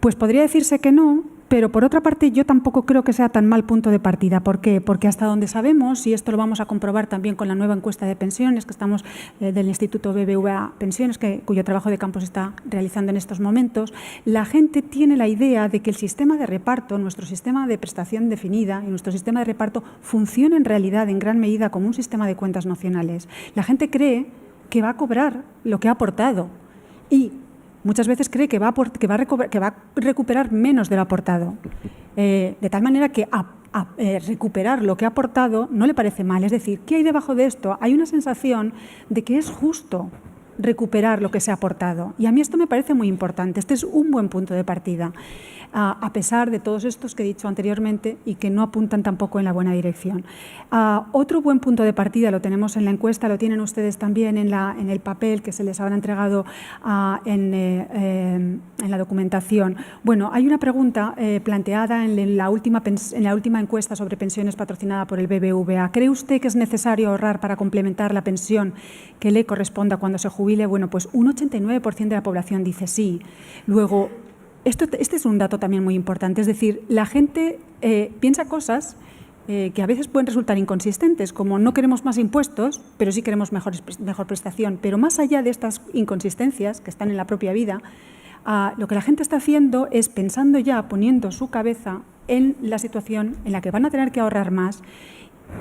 Pues podría decirse que no, pero por otra parte yo tampoco creo que sea tan mal punto de partida. ¿Por qué? Porque hasta donde sabemos, y esto lo vamos a comprobar también con la nueva encuesta de pensiones que estamos del Instituto BBVA Pensiones, cuyo trabajo de campo se está realizando en estos momentos, la gente tiene la idea de que el sistema de reparto, nuestro sistema de prestación definida y nuestro sistema de reparto funciona en realidad en gran medida como un sistema de cuentas nacionales. La gente cree que va a cobrar lo que ha aportado y muchas veces cree que va a recuperar menos de lo aportado, de tal manera que recuperar lo que ha aportado no le parece mal. Es decir, ¿qué hay debajo de esto? Hay una sensación de que es justo recuperar lo que se ha aportado. Y a mí esto me parece muy importante. Este es un buen punto de partida, a pesar de todos estos que he dicho anteriormente y que no apuntan tampoco en la buena dirección. Otro buen punto de partida lo tenemos en la encuesta, lo tienen ustedes también en el papel que se les habrá entregado en la documentación. Bueno, hay una pregunta planteada en la última encuesta sobre pensiones patrocinada por el BBVA. ¿Cree usted que es necesario ahorrar para complementar la pensión que le corresponda cuando se jubile? Bueno, pues un 89% de la población dice sí. Luego, este es un dato también muy importante, es decir, la gente piensa cosas que a veces pueden resultar inconsistentes, como no queremos más impuestos, pero sí queremos mejor prestación. Pero más allá de estas inconsistencias que están en la propia vida, lo que la gente está haciendo es pensando ya, poniendo su cabeza en la situación en la que van a tener que ahorrar más,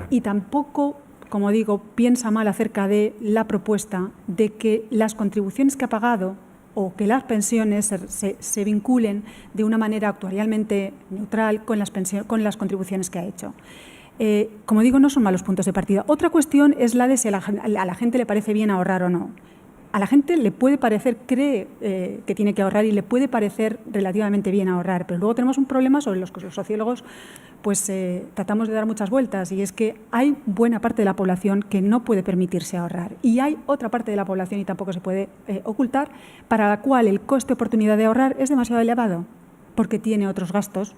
y tampoco, como digo, piensa mal acerca de la propuesta de que las contribuciones que ha pagado o que las pensiones se vinculen de una manera actuarialmente neutral con las contribuciones que ha hecho. Como digo, no son malos puntos de partida. Otra cuestión es la de si a la gente le parece bien ahorrar o no. A la gente le puede parecer, cree que tiene que ahorrar y le puede parecer relativamente bien ahorrar, pero luego tenemos un problema sobre los que los sociólogos pues tratamos de dar muchas vueltas, y es que hay buena parte de la población que no puede permitirse ahorrar, y hay otra parte de la población, y tampoco se puede ocultar, para la cual el coste-oportunidad de ahorrar es demasiado elevado porque tiene otros gastos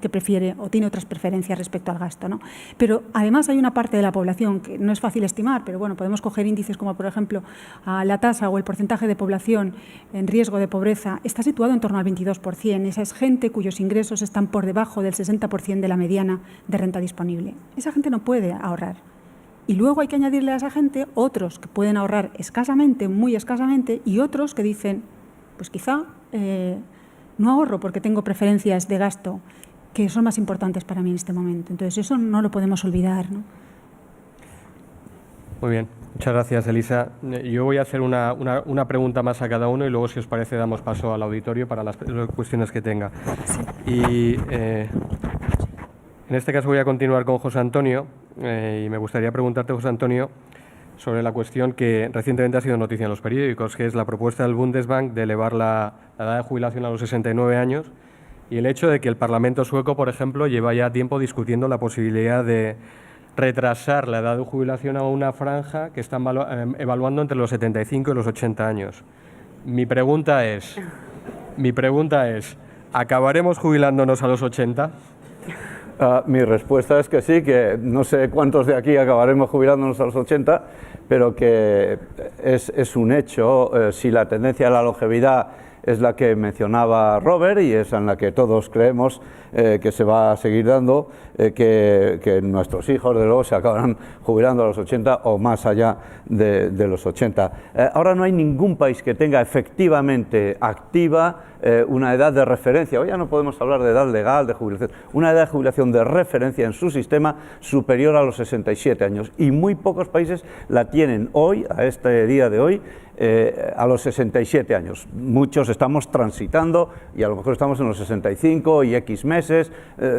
que prefiere o tiene otras preferencias respecto al gasto, ¿no? Pero además hay una parte de la población que no es fácil estimar, pero bueno, podemos coger índices como, por ejemplo, la tasa o el porcentaje de población en riesgo de pobreza está situado en torno al 22%. Esa es gente cuyos ingresos están por debajo del 60% de la mediana de renta disponible. Esa gente no puede ahorrar. Y luego hay que añadirle a esa gente otros que pueden ahorrar escasamente, muy escasamente, y otros que dicen, pues quizá no ahorro porque tengo preferencias de gasto que son más importantes para mí en este momento. Entonces, eso no lo podemos olvidar, ¿no? Muy bien, muchas gracias, Elisa. Yo voy a hacer una pregunta más a cada uno y luego, si os parece, damos paso al auditorio para las cuestiones que tenga. Sí. Y en este caso voy a continuar con José Antonio y me gustaría preguntarte, José Antonio, sobre la cuestión que recientemente ha sido noticia en los periódicos, que es la propuesta del Bundesbank de elevar la edad de jubilación a los 69 años y el hecho de que el Parlamento sueco, por ejemplo, lleva ya tiempo discutiendo la posibilidad de retrasar la edad de jubilación a una franja que están evaluando entre los 75 y los 80 años. Mi pregunta es, ¿acabaremos jubilándonos a los 80? Mi respuesta es que sí, que no sé cuántos de aquí acabaremos jubilándonos a los 80, pero que es un hecho. Si la tendencia a la longevidad es la que mencionaba Robert y es en la que todos creemos que se va a seguir dando, que nuestros hijos de luego se acabarán jubilando a los 80 o más allá de los 80. Ahora no hay ningún país que tenga efectivamente activa una edad de referencia. Hoy ya no podemos hablar de edad legal de jubilación, una edad de jubilación de referencia en su sistema superior a los 67 años, y muy pocos países la tienen hoy, a este día de hoy, a los 67 años. Muchos estamos transitando y a lo mejor estamos en los 65 y X meses,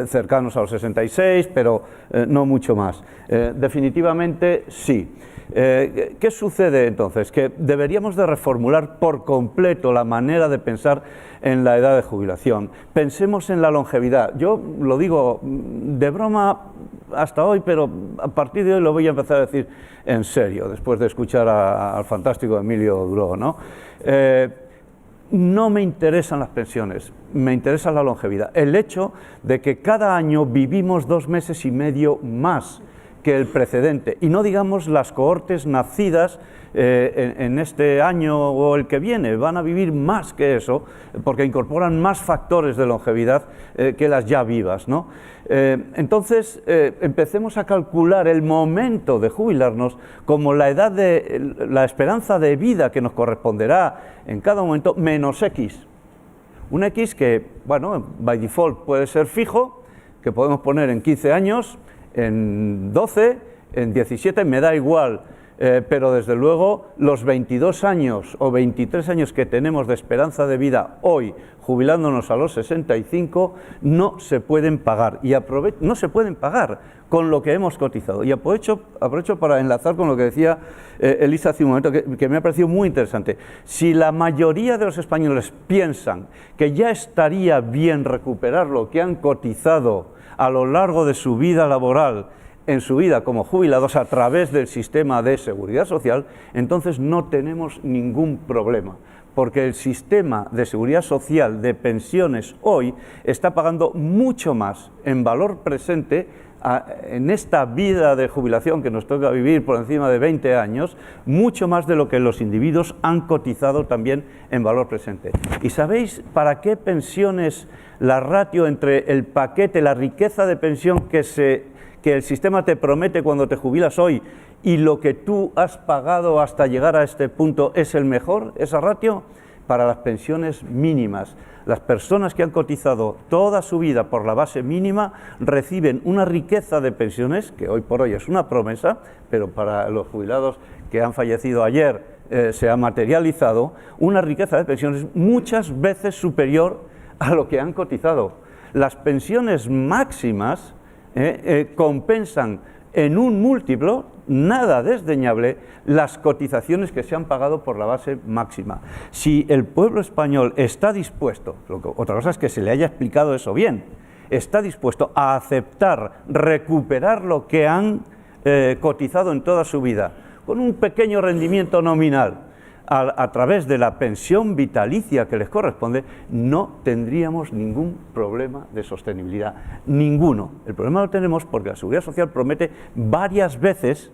cercanos a los 66, pero no mucho más. Definitivamente sí. ¿Qué sucede entonces? Que deberíamos de reformular por completo la manera de pensar en la edad de jubilación. Pensemos en la longevidad. Yo lo digo de broma, hasta hoy, pero a partir de hoy lo voy a empezar a decir en serio, después de escuchar al fantástico Emilio Duró, ¿no? No me interesan las pensiones, me interesa la longevidad. El hecho de que cada año vivimos 2 meses y medio más que el precedente, y no digamos las cohortes nacidas en este año o el que viene, van a vivir más que eso, porque incorporan más factores de longevidad que las ya vivas, ¿no? Entonces, empecemos a calcular el momento de jubilarnos como la esperanza de vida que nos corresponderá en cada momento, menos X. Un X que, bueno, by default puede ser fijo, que podemos poner en 15 años, en 12, en 17, me da igual, pero desde luego los 22 años o 23 años que tenemos de esperanza de vida hoy, jubilándonos a los 65, no se pueden pagar, y no se pueden pagar con lo que hemos cotizado. Y aprovecho para enlazar con lo que decía Elisa hace un momento, que me ha parecido muy interesante. Si la mayoría de los españoles piensan que ya estaría bien recuperar lo que han cotizado a lo largo de su vida laboral, en su vida como jubilados a través del sistema de seguridad social, entonces no tenemos ningún problema, porque el sistema de seguridad social de pensiones hoy está pagando mucho más en valor presente en esta vida de jubilación que nos toca vivir por encima de 20 años, mucho más de lo que los individuos han cotizado también en valor presente. ¿Y sabéis para qué pensiones la ratio entre el paquete, la riqueza de pensión que el sistema te promete cuando te jubilas hoy y lo que tú has pagado hasta llegar a este punto es el mejor, esa ratio? Para las pensiones mínimas. Las personas que han cotizado toda su vida por la base mínima reciben una riqueza de pensiones, que hoy por hoy es una promesa, pero para los jubilados que han fallecido ayer se ha materializado, una riqueza de pensiones muchas veces superior a lo que han cotizado. Las pensiones máximas compensan en un múltiplo, nada desdeñable, las cotizaciones que se han pagado por la base máxima. Si el pueblo español está dispuesto, otra cosa es que se le haya explicado eso bien, está dispuesto a aceptar, recuperar lo que han cotizado en toda su vida, con un pequeño rendimiento nominal, a través de la pensión vitalicia que les corresponde, no tendríamos ningún problema de sostenibilidad, ninguno. El problema lo tenemos porque la Seguridad Social promete varias veces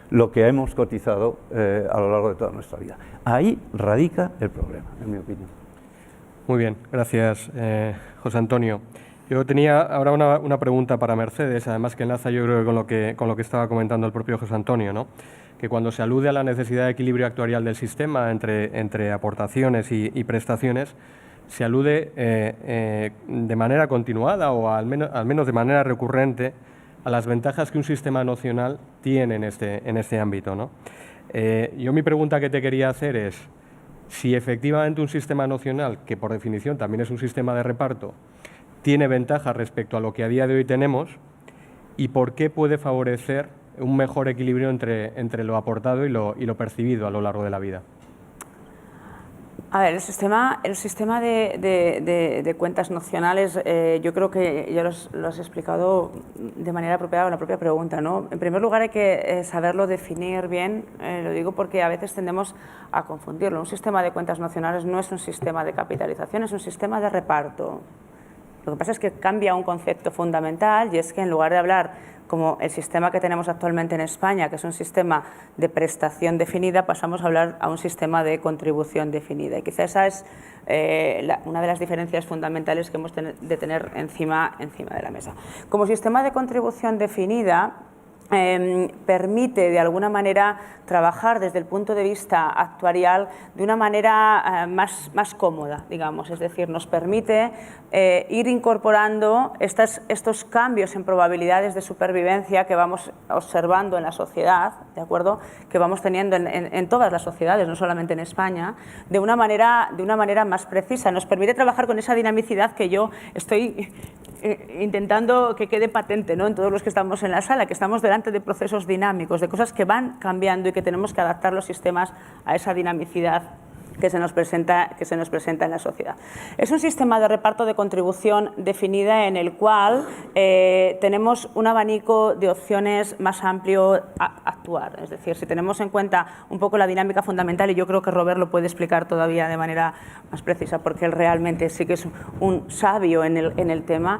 lo que hemos cotizado a lo largo de toda nuestra vida. Ahí radica el problema, en mi opinión. Muy bien, gracias, José Antonio. Yo tenía ahora una pregunta para Mercedes, además que enlaza yo creo que con lo que estaba comentando el propio José Antonio, ¿no? Que cuando se alude a la necesidad de equilibrio actuarial del sistema entre aportaciones y prestaciones, se alude de manera continuada o al menos de manera recurrente a las ventajas que un sistema nacional tiene en este ámbito, ¿no? Yo mi pregunta que te quería hacer es si efectivamente un sistema nacional, que por definición también es un sistema de reparto, tiene ventajas respecto a lo que a día de hoy tenemos y por qué puede favorecer un mejor equilibrio entre lo aportado y lo percibido a lo largo de la vida. A ver, el sistema de cuentas nacionales, yo creo que ya lo has explicado de manera apropiada en la propia pregunta, ¿no? En primer lugar hay que saberlo definir bien, lo digo porque a veces tendemos a confundirlo. Un sistema de cuentas nacionales no es un sistema de capitalización, es un sistema de reparto. Lo que pasa es que cambia un concepto fundamental y es que en lugar de hablar como el sistema que tenemos actualmente en España, que es un sistema de prestación definida, pasamos a hablar a un sistema de contribución definida. Y quizá esa es una de las diferencias fundamentales que hemos de tener encima de la mesa. Como sistema de contribución definida, permite de alguna manera trabajar desde el punto de vista actuarial de una manera más cómoda, digamos, es decir, nos permite ir incorporando estos cambios en probabilidades de supervivencia que vamos observando en la sociedad, ¿de acuerdo?, que vamos teniendo en todas las sociedades, no solamente en España, de una manera más precisa. Nos permite trabajar con esa dinamicidad que yo estoy intentando que quede patente, ¿no?, en todos los que estamos en la sala, que estamos delante de procesos dinámicos, de cosas que van cambiando y que tenemos que adaptar los sistemas a esa dinamicidad que se nos presenta en la sociedad. Es un sistema de reparto de contribución definida en el cual tenemos un abanico de opciones más amplio a actuar. Es decir, si tenemos en cuenta un poco la dinámica fundamental, y yo creo que Robert lo puede explicar todavía de manera más precisa, porque él realmente sí que es un sabio en el tema,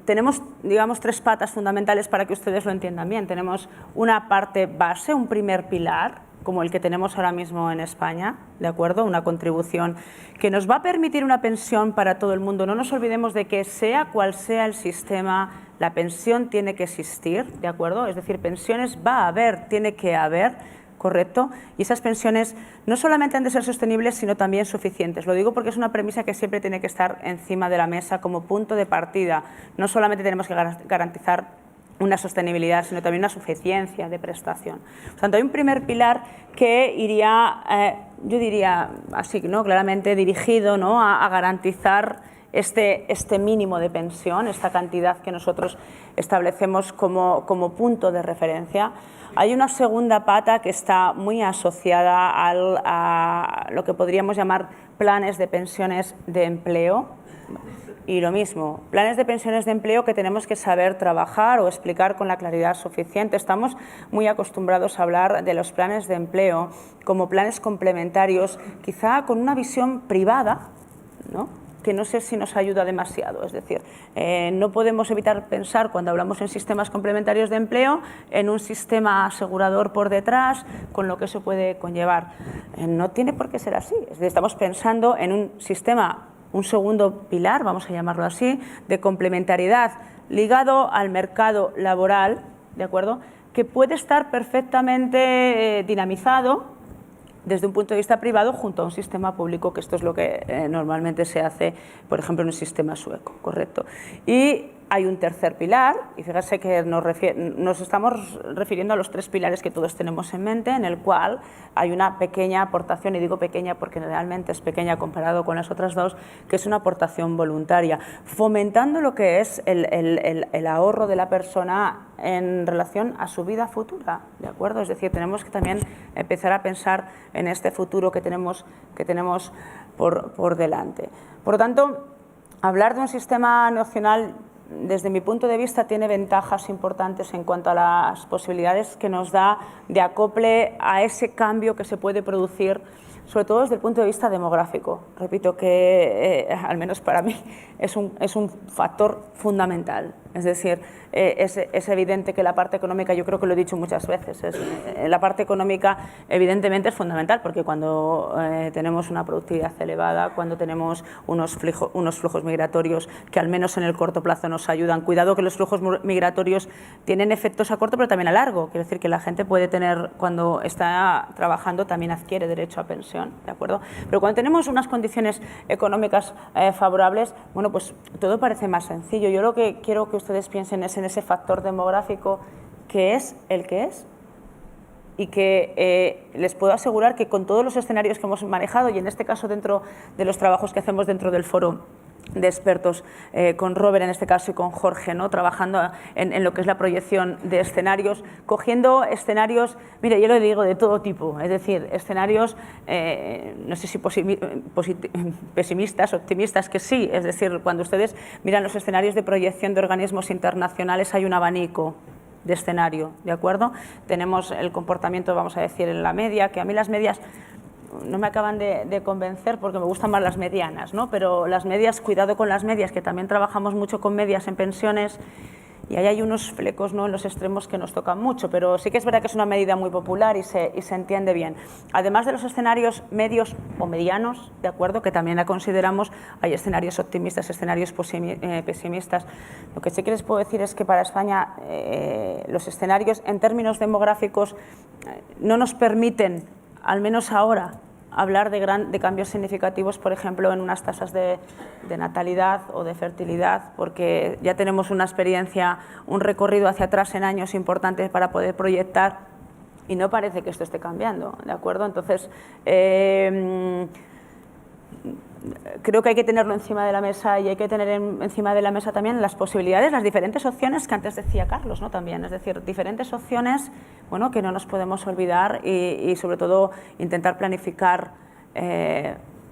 tenemos, digamos, 3 patas fundamentales para que ustedes lo entiendan bien. Tenemos una parte base, un primer pilar, como el que tenemos ahora mismo en España, ¿de acuerdo? Una contribución que nos va a permitir una pensión para todo el mundo. No nos olvidemos de que sea cual sea el sistema, la pensión tiene que existir, ¿de acuerdo? Es decir, pensiones va a haber, tiene que haber, ¿correcto? Y esas pensiones no solamente han de ser sostenibles, sino también suficientes. Lo digo porque es una premisa que siempre tiene que estar encima de la mesa como punto de partida. No solamente tenemos que garantizar una sostenibilidad, sino también una suficiencia de prestación. Por tanto, hay un primer pilar que iría, yo diría así, ¿no?, claramente dirigido, ¿no?, a garantizar este mínimo de pensión, esta cantidad que nosotros establecemos como punto de referencia. Hay una segunda pata que está muy asociada a lo que podríamos llamar planes de pensiones de empleo. Y lo mismo, planes de pensiones de empleo que tenemos que saber trabajar o explicar con la claridad suficiente. Estamos muy acostumbrados a hablar de los planes de empleo como planes complementarios, quizá con una visión privada, ¿no?, que no sé si nos ayuda demasiado. Es decir, no podemos evitar pensar, cuando hablamos en sistemas complementarios de empleo, en un sistema asegurador por detrás, con lo que eso puede conllevar. No tiene por qué ser así. Es decir, estamos pensando en un sistema, un segundo pilar, vamos a llamarlo así, de complementariedad ligado al mercado laboral, ¿de acuerdo?, que puede estar perfectamente dinamizado desde un punto de vista privado junto a un sistema público, que esto es lo que normalmente se hace, por ejemplo, en un sistema sueco, ¿correcto? Y hay un tercer pilar, y fíjese que nos estamos refiriendo a los 3 pilares que todos tenemos en mente, en el cual hay una pequeña aportación, y digo pequeña porque realmente es pequeña comparado con las otras 2, que es una aportación voluntaria, fomentando lo que es el ahorro de la persona en relación a su vida futura, ¿de acuerdo? Es decir, tenemos que también empezar a pensar en este futuro que tenemos por delante. Por lo tanto, hablar de un sistema nacional, desde mi punto de vista, tiene ventajas importantes en cuanto a las posibilidades que nos da de acople a ese cambio que se puede producir, sobre todo desde el punto de vista demográfico. Repito que, al menos para mí, es un factor fundamental. Es decir, es evidente que la parte económica, yo creo que lo he dicho muchas veces, la parte económica evidentemente es fundamental, porque cuando tenemos una productividad elevada, cuando tenemos unos flujos migratorios que al menos en el corto plazo nos ayudan. Cuidado que los flujos migratorios tienen efectos a corto pero también a largo. Quiero decir que la gente puede tener, cuando está trabajando, también adquiere derecho a pensión, ¿de acuerdo? Pero cuando tenemos unas condiciones económicas favorables, bueno, pues todo parece más sencillo. Yo lo que quiero que ustedes piensen es en ese factor demográfico que es el que es, y que les puedo asegurar que con todos los escenarios que hemos manejado, y en este caso dentro de los trabajos que hacemos dentro del foro de expertos, con Robert en este caso y con Jorge, ¿no?, trabajando en lo que es la proyección de escenarios, cogiendo escenarios, mire, yo lo digo de todo tipo, es decir, escenarios, no sé si pesimistas, optimistas, que sí, es decir, cuando ustedes miran los escenarios de proyección de organismos internacionales hay un abanico de escenario, ¿de acuerdo? Tenemos el comportamiento, vamos a decir, en la media, que a mí las medias no me acaban de convencer porque me gustan más las medianas, ¿no? Pero las medias, cuidado con las medias, que también trabajamos mucho con medias en pensiones, y ahí hay unos flecos, ¿no?, en los extremos que nos tocan mucho, pero sí que es verdad que es una medida muy popular y se entiende bien. Además de los escenarios medios o medianos, ¿de acuerdo?, que también la consideramos, hay escenarios optimistas, escenarios pesimistas. Lo que sí que les puedo decir es que para España los escenarios en términos demográficos no nos permiten, al menos ahora, hablar de cambios significativos, por ejemplo, en unas tasas de natalidad o de fertilidad, porque ya tenemos una experiencia, un recorrido hacia atrás en años importantes para poder proyectar, y no parece que esto esté cambiando, ¿de acuerdo? Entonces, creo que hay que tenerlo encima de la mesa y hay que tener encima de la mesa también las posibilidades, las diferentes opciones que antes decía Carlos, ¿no? También, es decir, diferentes opciones, bueno, que no nos podemos olvidar y sobre todo intentar planificar,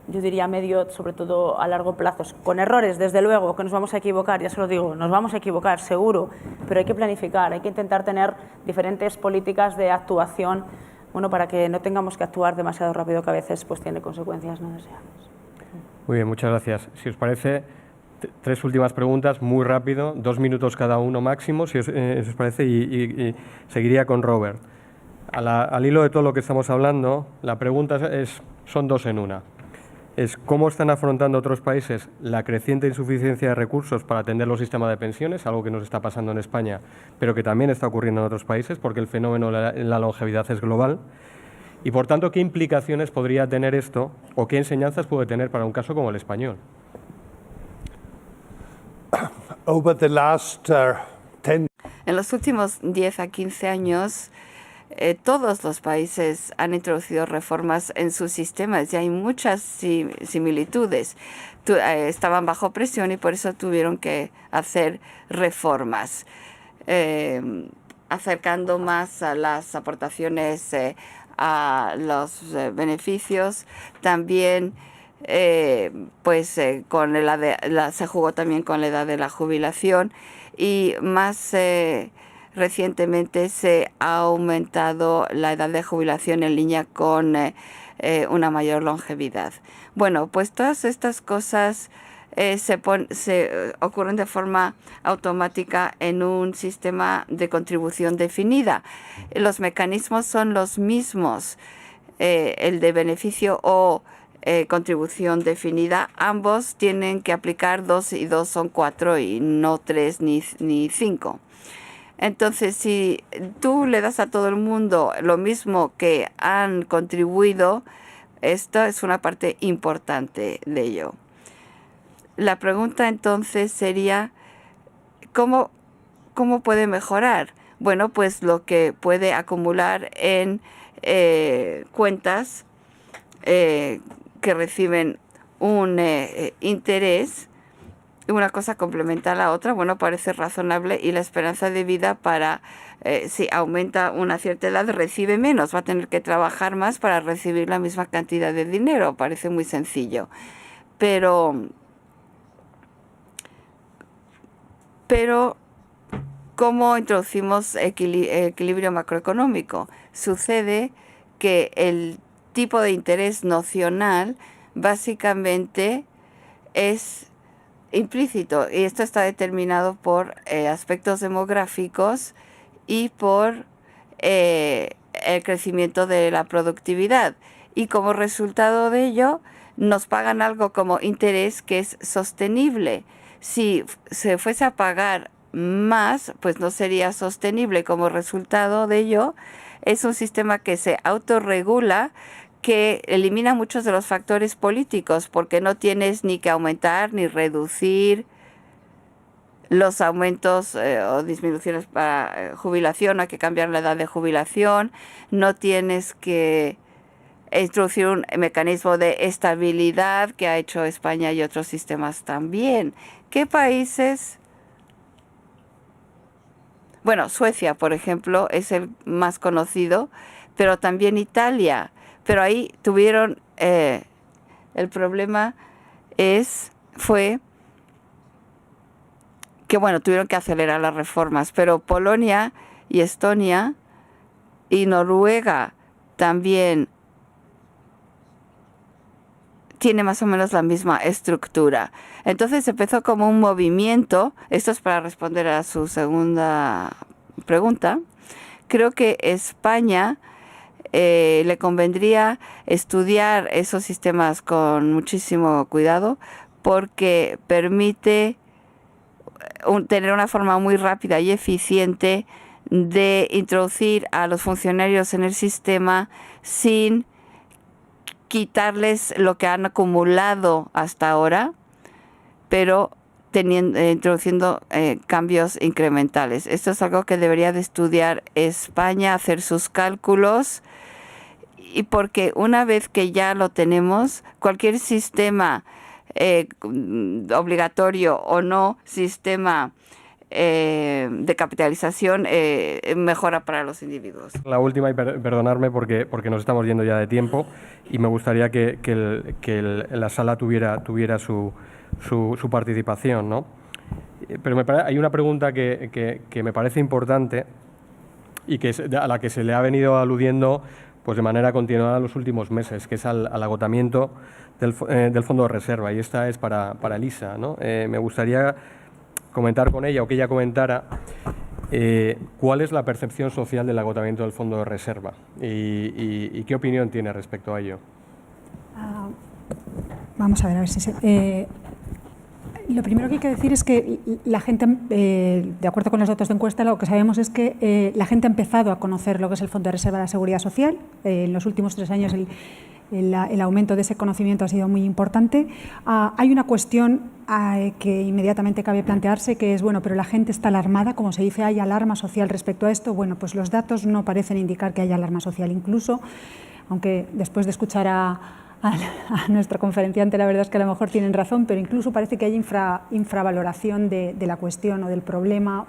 yo diría medio, sobre todo a largo plazo, con errores, desde luego, que nos vamos a equivocar, ya se lo digo, nos vamos a equivocar, seguro, pero hay que planificar, hay que intentar tener diferentes políticas de actuación, bueno, para que no tengamos que actuar demasiado rápido, que a veces pues tiene consecuencias no deseables. Muy bien, muchas gracias. Si os parece, 3 últimas preguntas, muy rápido, 2 minutos cada uno máximo, si os parece, y seguiría con Robert. Al hilo de todo lo que estamos hablando, la pregunta son 2 en una. Es cómo están afrontando otros países la creciente insuficiencia de recursos para atender los sistemas de pensiones, algo que nos está pasando en España, pero que también está ocurriendo en otros países, porque el fenómeno de la longevidad es global. Y, por tanto, ¿qué implicaciones podría tener esto o qué enseñanzas puede tener para un caso como el español? Over the last 10 En los últimos 10 a 15 años, todos los países han introducido reformas en sus sistemas y hay muchas similitudes. Estaban bajo presión y por eso tuvieron que hacer reformas, acercando más a las aportaciones a los beneficios. También con se jugó también con la edad de la jubilación y más recientemente se ha aumentado la edad de jubilación en línea con una mayor longevidad. Bueno, pues todas estas cosas se ocurren de forma automática en un sistema de contribución definida. Los mecanismos son los mismos, el de beneficio o contribución definida. Ambos tienen que aplicar 2 y 2 son 4 y no 3 ni 5. Entonces, si tú le das a todo el mundo lo mismo que han contribuido, esto es una parte importante de ello. La pregunta entonces sería, ¿cómo puede mejorar? Bueno, pues lo que puede acumular en cuentas que reciben un interés, una cosa complementa a la otra, bueno, parece razonable, y la esperanza de vida si aumenta una cierta edad, recibe menos, va a tener que trabajar más para recibir la misma cantidad de dinero, parece muy sencillo. Pero ¿cómo introducimos equilibrio macroeconómico? Sucede que el tipo de interés nocional básicamente es implícito y esto está determinado por aspectos demográficos y por el crecimiento de la productividad. Y como resultado de ello, nos pagan algo como interés que es sostenible. Si se fuese a pagar más, pues no sería sostenible. Como resultado de ello, es un sistema que se autorregula, que elimina muchos de los factores políticos, porque no tienes ni que aumentar ni reducir los aumentos o disminuciones para jubilación, hay que cambiar la edad de jubilación, no tienes que introducir un mecanismo de estabilidad que ha hecho España y otros sistemas también. ¿Qué países? Bueno, Suecia, por ejemplo, es el más conocido, pero también Italia. Pero ahí tuvieron, el problema fue que, bueno, tuvieron que acelerar las reformas, pero Polonia y Estonia y Noruega también tiene más o menos la misma estructura. Entonces empezó como un movimiento. Esto es para responder a su segunda pregunta. Creo que España le convendría estudiar esos sistemas con muchísimo cuidado porque permite tener una forma muy rápida y eficiente de introducir a los funcionarios en el sistema sin quitarles lo que han acumulado hasta ahora, pero introduciendo cambios incrementales. Esto es algo que debería de estudiar España, hacer sus cálculos, y porque una vez que ya lo tenemos, cualquier sistema obligatorio o no sistema de capitalización mejora para los individuos. La última, y perdonarme porque nos estamos yendo ya de tiempo, y me gustaría que la sala tuviera su participación, ¿no? Pero hay una pregunta que me parece importante y a la que se le ha venido aludiendo pues de manera continuada en los últimos meses, que es al agotamiento del fondo de reserva, y esta es para Elisa, ¿no? Me gustaría comentar con ella, o que ella comentara, cuál es la percepción social del agotamiento del fondo de reserva y qué opinión tiene respecto a ello. Vamos a ver si lo primero que hay que decir es que la gente, de acuerdo con los datos de encuesta, lo que sabemos es que la gente ha empezado a conocer lo que es el Fondo de Reserva de la Seguridad Social. En los últimos 3 años el aumento de ese conocimiento ha sido muy importante. Hay una cuestión que inmediatamente cabe plantearse, que es, bueno, pero la gente está alarmada, como se dice, ¿hay alarma social respecto a esto? Bueno, pues los datos no parecen indicar que haya alarma social, incluso, aunque después de escuchar a nuestro conferenciante, la verdad es que a lo mejor tienen razón, pero incluso parece que hay infravaloración de la cuestión o del problema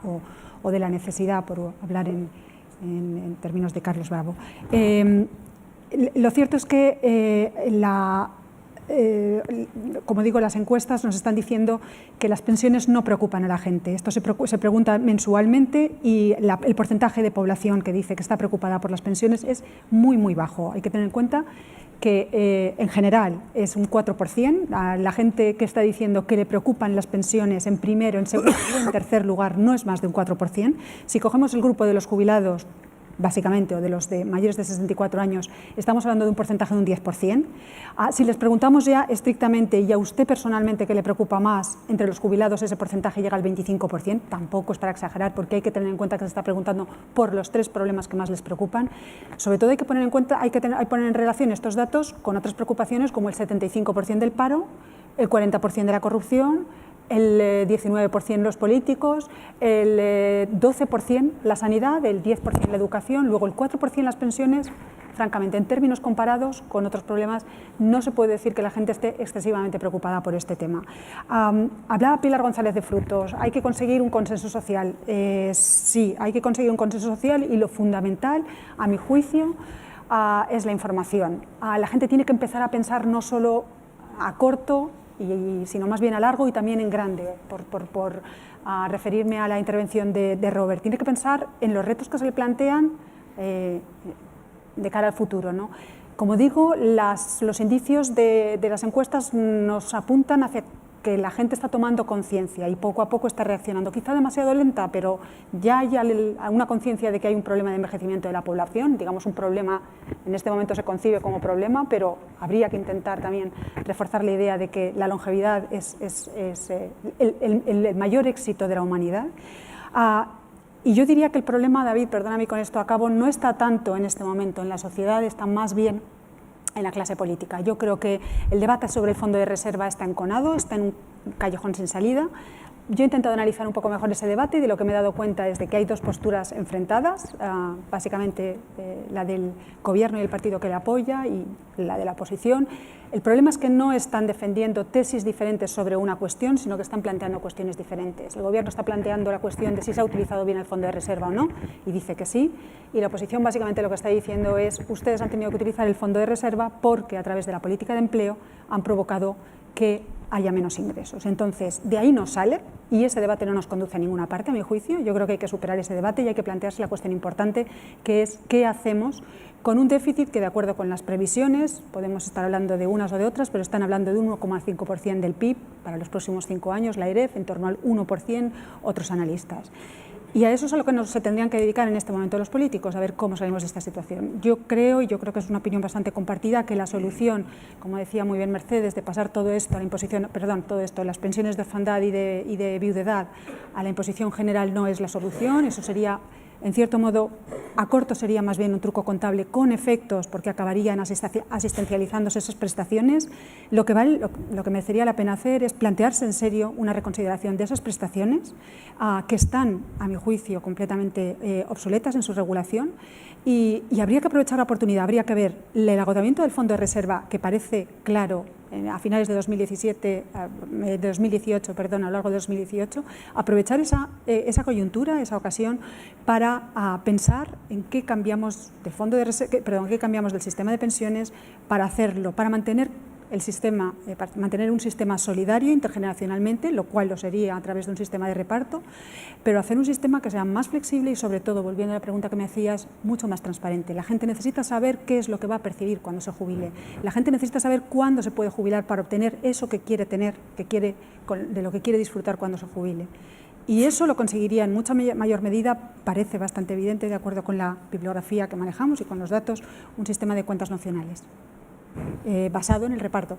o de la necesidad, por hablar en términos de Carlos Bravo. Lo cierto es que como digo, las encuestas nos están diciendo que las pensiones no preocupan a la gente. Esto se pregunta mensualmente, y el porcentaje de población que dice que está preocupada por las pensiones es muy, muy bajo. Hay que tener en cuenta que en general es un 4%. La gente que está diciendo que le preocupan las pensiones en primero, en segundo o en tercer lugar no es más de un 4%. Si cogemos el grupo de los jubilados, básicamente, o de los de mayores de 64 años, estamos hablando de un porcentaje de un 10%. Si les preguntamos ya estrictamente, y a usted personalmente qué le preocupa más, entre los jubilados ese porcentaje llega al 25%, tampoco es para exagerar, porque hay que tener en cuenta que se está preguntando por los 3 problemas que más les preocupan. Sobre todo hay que poner en cuenta, hay que poner en relación estos datos con otras preocupaciones, como el 75% del paro, el 40% de la corrupción, el 19% los políticos, el 12% la sanidad, el 10% la educación, luego el 4% las pensiones. Francamente, en términos comparados con otros problemas, no se puede decir que la gente esté excesivamente preocupada por este tema. Hablaba Pilar González de Frutos, hay que conseguir un consenso social. Sí, hay que conseguir un consenso social, y lo fundamental, a mi juicio, es la información. La gente tiene que empezar a pensar no solo a corto, sino más bien a largo y también en grande, por referirme a la intervención de Robert. Tiene que pensar en los retos que se le plantean de cara al futuro, ¿no? Como digo, los indicios de las encuestas nos apuntan hacia que la gente está tomando conciencia y poco a poco está reaccionando, quizá demasiado lenta, pero ya hay una conciencia de que hay un problema de envejecimiento de la población, digamos un problema, en este momento se concibe como problema, pero habría que intentar también reforzar la idea de que la longevidad es el mayor éxito de la humanidad. Y yo diría que el problema, David, perdóname, con esto acabo, no está tanto en este momento en la sociedad, está más bien en la clase política. Yo creo que el debate sobre el fondo de reserva está enconado, está en un callejón sin salida. Yo he intentado analizar un poco mejor ese debate, y de lo que me he dado cuenta es de que hay 2 posturas enfrentadas, básicamente la del gobierno y el partido que le apoya, y la de la oposición. El problema es que no están defendiendo tesis diferentes sobre una cuestión, sino que están planteando cuestiones diferentes. El gobierno está planteando la cuestión de si se ha utilizado bien el fondo de reserva o no, y dice que sí, y la oposición básicamente lo que está diciendo es: ustedes han tenido que utilizar el fondo de reserva porque a través de la política de empleo han provocado que haya menos ingresos. Entonces, de ahí no sale, y ese debate no nos conduce a ninguna parte, a mi juicio. Yo creo que hay que superar ese debate y hay que plantearse la cuestión importante, que es qué hacemos con un déficit que, de acuerdo con las previsiones, podemos estar hablando de unas o de otras, pero están hablando de un 1,5% del PIB para los próximos 5 años, la EREF, en torno al 1%, otros analistas. Y a eso es a lo que se tendrían que dedicar en este momento los políticos, a ver cómo salimos de esta situación. Yo creo, y yo creo que es una opinión bastante compartida, que la solución, como decía muy bien Mercedes, de pasar todo esto a la imposición, todo esto, las pensiones de orfandad y de viudedad a la imposición general, no es la solución. Eso sería, en cierto modo, a corto sería más bien un truco contable con efectos, porque acabarían asistencializándose esas prestaciones. Lo que merecería la pena hacer es plantearse en serio una reconsideración de esas prestaciones, que están, a mi juicio, completamente obsoletas en su regulación, y habría que aprovechar la oportunidad, habría que ver el agotamiento del fondo de reserva, que parece claro a finales de 2018, a lo largo de 2018, aprovechar esa coyuntura, esa ocasión, para pensar en qué cambiamos qué cambiamos del sistema de pensiones para hacerlo, para mantener el sistema, para mantener un sistema solidario intergeneracionalmente, lo cual lo sería a través de un sistema de reparto, pero hacer un sistema que sea más flexible y, sobre todo, volviendo a la pregunta que me hacías, mucho más transparente. La gente necesita saber qué es lo que va a percibir cuando se jubile. La gente necesita saber cuándo se puede jubilar para obtener eso que quiere tener, de lo que quiere disfrutar cuando se jubile. Y eso lo conseguiría en mucha mayor medida, parece bastante evidente, de acuerdo con la bibliografía que manejamos y con los datos, un sistema de cuentas nacionales. Basado en el reparto,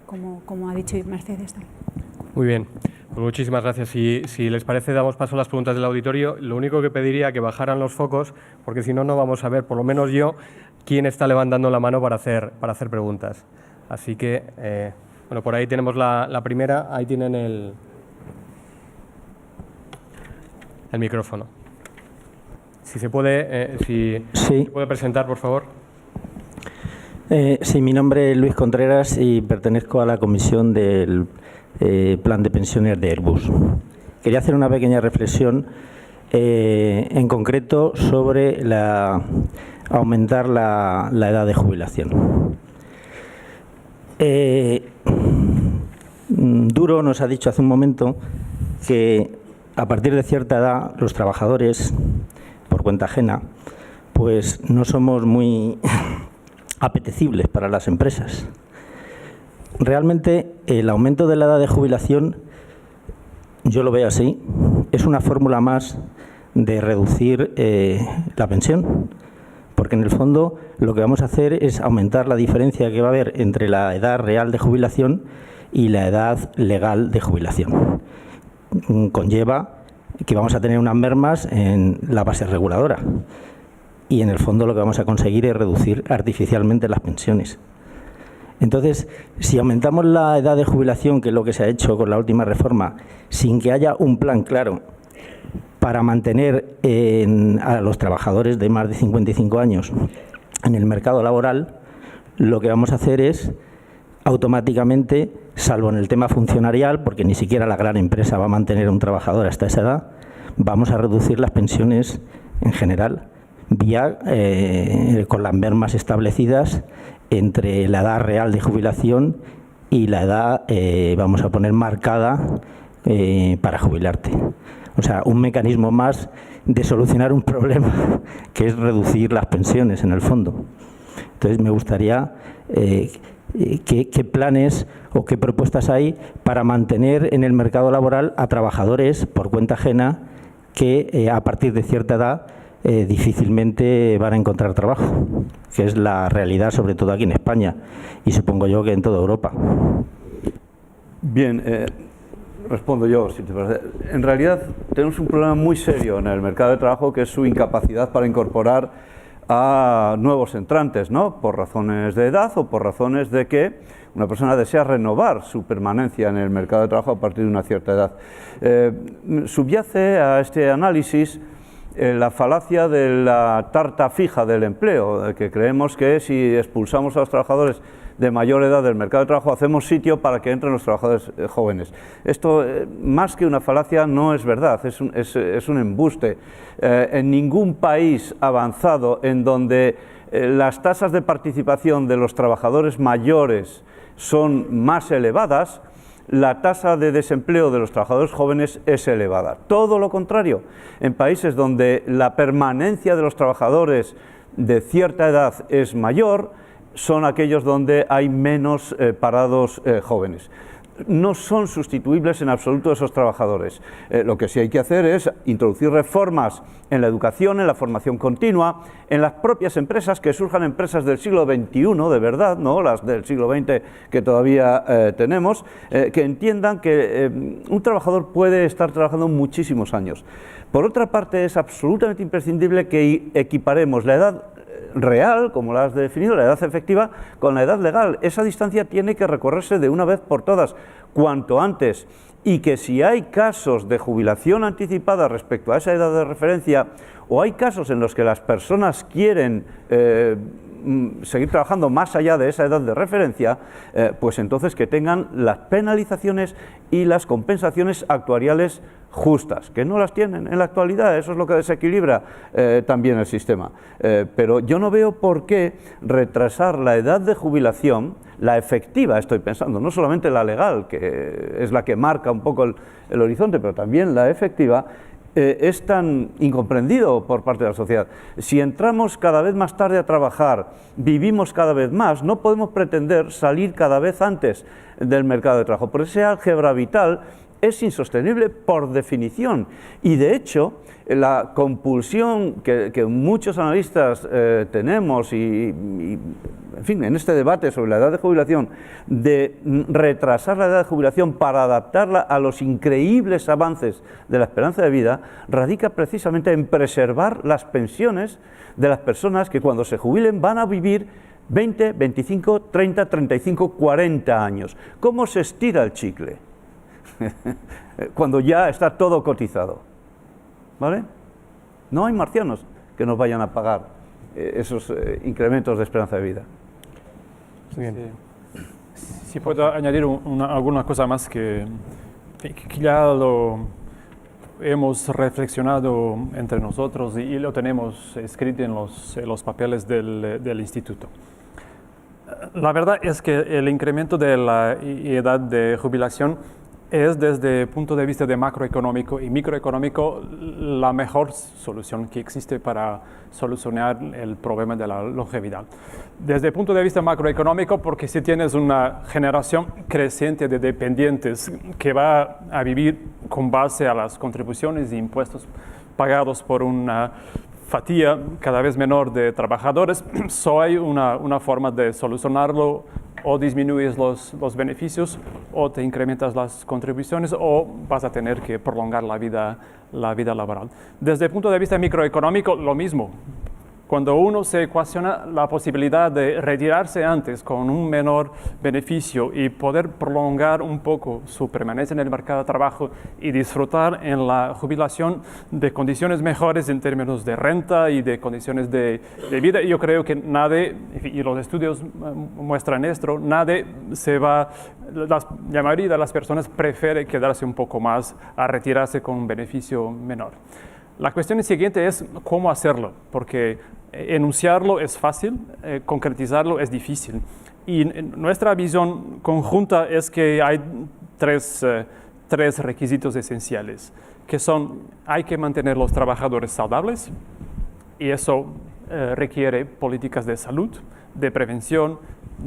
como ha dicho Mercedes. Muy bien, pues muchísimas gracias. Si les parece, damos paso a las preguntas del auditorio. Lo único que pediría que bajaran los focos, porque si no, no vamos a ver, por lo menos yo, quién está levantando la mano para hacer preguntas. Así que, bueno, por ahí tenemos la primera, ahí tienen el micrófono. Si se puede, se puede presentar, por favor. Sí, mi nombre es Luis Contreras y pertenezco a la comisión del plan de pensiones de Airbus. Quería hacer una pequeña reflexión en concreto sobre aumentar la edad de jubilación. Duro nos ha dicho hace un momento que a partir de cierta edad los trabajadores, por cuenta ajena, pues no somos muy apetecibles para las empresas. Realmente el aumento de la edad de jubilación, yo lo veo así, es una fórmula más de reducir la pensión, porque en el fondo lo que vamos a hacer es aumentar la diferencia que va a haber entre la edad real de jubilación y la edad legal de jubilación. Conlleva que vamos a tener unas mermas en la base reguladora. Y en el fondo lo que vamos a conseguir es reducir artificialmente las pensiones. Entonces, si aumentamos la edad de jubilación, que es lo que se ha hecho con la última reforma, sin que haya un plan claro para mantener a los trabajadores de más de 55 años en el mercado laboral, lo que vamos a hacer es automáticamente, salvo en el tema funcionarial, porque ni siquiera la gran empresa va a mantener a un trabajador hasta esa edad, vamos a reducir las pensiones en general, vía con las mermas establecidas entre la edad real de jubilación y la edad, vamos a poner, marcada para jubilarte. O sea, un mecanismo más de solucionar un problema que es reducir las pensiones en el fondo. Entonces me gustaría qué planes o qué propuestas hay para mantener en el mercado laboral a trabajadores por cuenta ajena que a partir de cierta edad difícilmente van a encontrar trabajo, que es la realidad sobre todo aquí en España y supongo yo que en toda Europa. Bien, respondo yo, si te parece. En realidad tenemos un problema muy serio en el mercado de trabajo, que es su incapacidad para incorporar a nuevos entrantes, ¿no? Por razones de edad o por razones de que una persona desea renovar su permanencia en el mercado de trabajo a partir de una cierta edad. Subyace a este análisis la falacia de la tarta fija del empleo, que creemos que si expulsamos a los trabajadores de mayor edad del mercado de trabajo hacemos sitio para que entren los trabajadores jóvenes. Esto, más que una falacia, no es verdad, es un embuste. En ningún país avanzado en donde las tasas de participación de los trabajadores mayores son más elevadas, la tasa de desempleo de los trabajadores jóvenes es elevada. Todo lo contrario, en países donde la permanencia de los trabajadores de cierta edad es mayor, son aquellos donde hay menos parados jóvenes. No son sustituibles en absoluto esos trabajadores. Lo que sí hay que hacer es introducir reformas en la educación, en la formación continua, en las propias empresas, que surjan empresas del siglo XXI, de verdad, no las del siglo XX que todavía tenemos, que entiendan que un trabajador puede estar trabajando muchísimos años. Por otra parte, es absolutamente imprescindible que equiparemos la edad real, como la has definido, la edad efectiva, con la edad legal. Esa distancia tiene que recorrerse de una vez por todas, cuanto antes, y que si hay casos de jubilación anticipada respecto a esa edad de referencia, o hay casos en los que las personas quieren seguir trabajando más allá de esa edad de referencia, pues entonces que tengan las penalizaciones y las compensaciones actuariales justas, que no las tienen en la actualidad. Eso es lo que desequilibra también el sistema. Pero yo no veo por qué retrasar la edad de jubilación, la efectiva estoy pensando, no solamente la legal, que es la que marca un poco el horizonte, pero también la efectiva, es tan incomprendido por parte de la sociedad. Si entramos cada vez más tarde a trabajar, vivimos cada vez más, no podemos pretender salir cada vez antes del mercado de trabajo. Por ese álgebra vital es insostenible por definición, y de hecho la compulsión que muchos analistas tenemos y, en fin, en este debate sobre la edad de jubilación, de retrasar la edad de jubilación para adaptarla a los increíbles avances de la esperanza de vida, radica precisamente en preservar las pensiones de las personas que cuando se jubilen van a vivir 20, 25, 30, 35, 40 años. ¿Cómo se estira el chicle? Cuando ya está todo cotizado, ¿vale? No hay marcianos que nos vayan a pagar esos incrementos de esperanza de vida. Si puedo añadir alguna cosa más que ya lo hemos reflexionado entre nosotros y lo tenemos escrito en los papeles del instituto. La verdad es que el incremento de la edad de jubilación es, desde el punto de vista de macroeconómico y microeconómico, la mejor solución que existe para solucionar el problema de la longevidad. Desde el punto de vista macroeconómico, porque si tienes una generación creciente de dependientes que va a vivir con base a las contribuciones e impuestos pagados por una fatiga cada vez menor de trabajadores, solo hay una forma de solucionarlo: o disminuyes los beneficios, o te incrementas las contribuciones, o vas a tener que prolongar la vida laboral. Desde el punto de vista microeconómico, lo mismo. Cuando uno se ecuaciona la posibilidad de retirarse antes con un menor beneficio y poder prolongar un poco su permanencia en el mercado de trabajo y disfrutar en la jubilación de condiciones mejores en términos de renta y de condiciones de vida, yo creo que nadie, y los estudios muestran esto, nadie se va, la mayoría de las personas prefiere quedarse un poco más a retirarse con un beneficio menor. La cuestión siguiente es cómo hacerlo, porque enunciarlo es fácil, concretizarlo es difícil. Y nuestra visión conjunta es que hay tres requisitos esenciales, que son: hay que mantener los trabajadores saludables, y eso requiere políticas de salud, de prevención,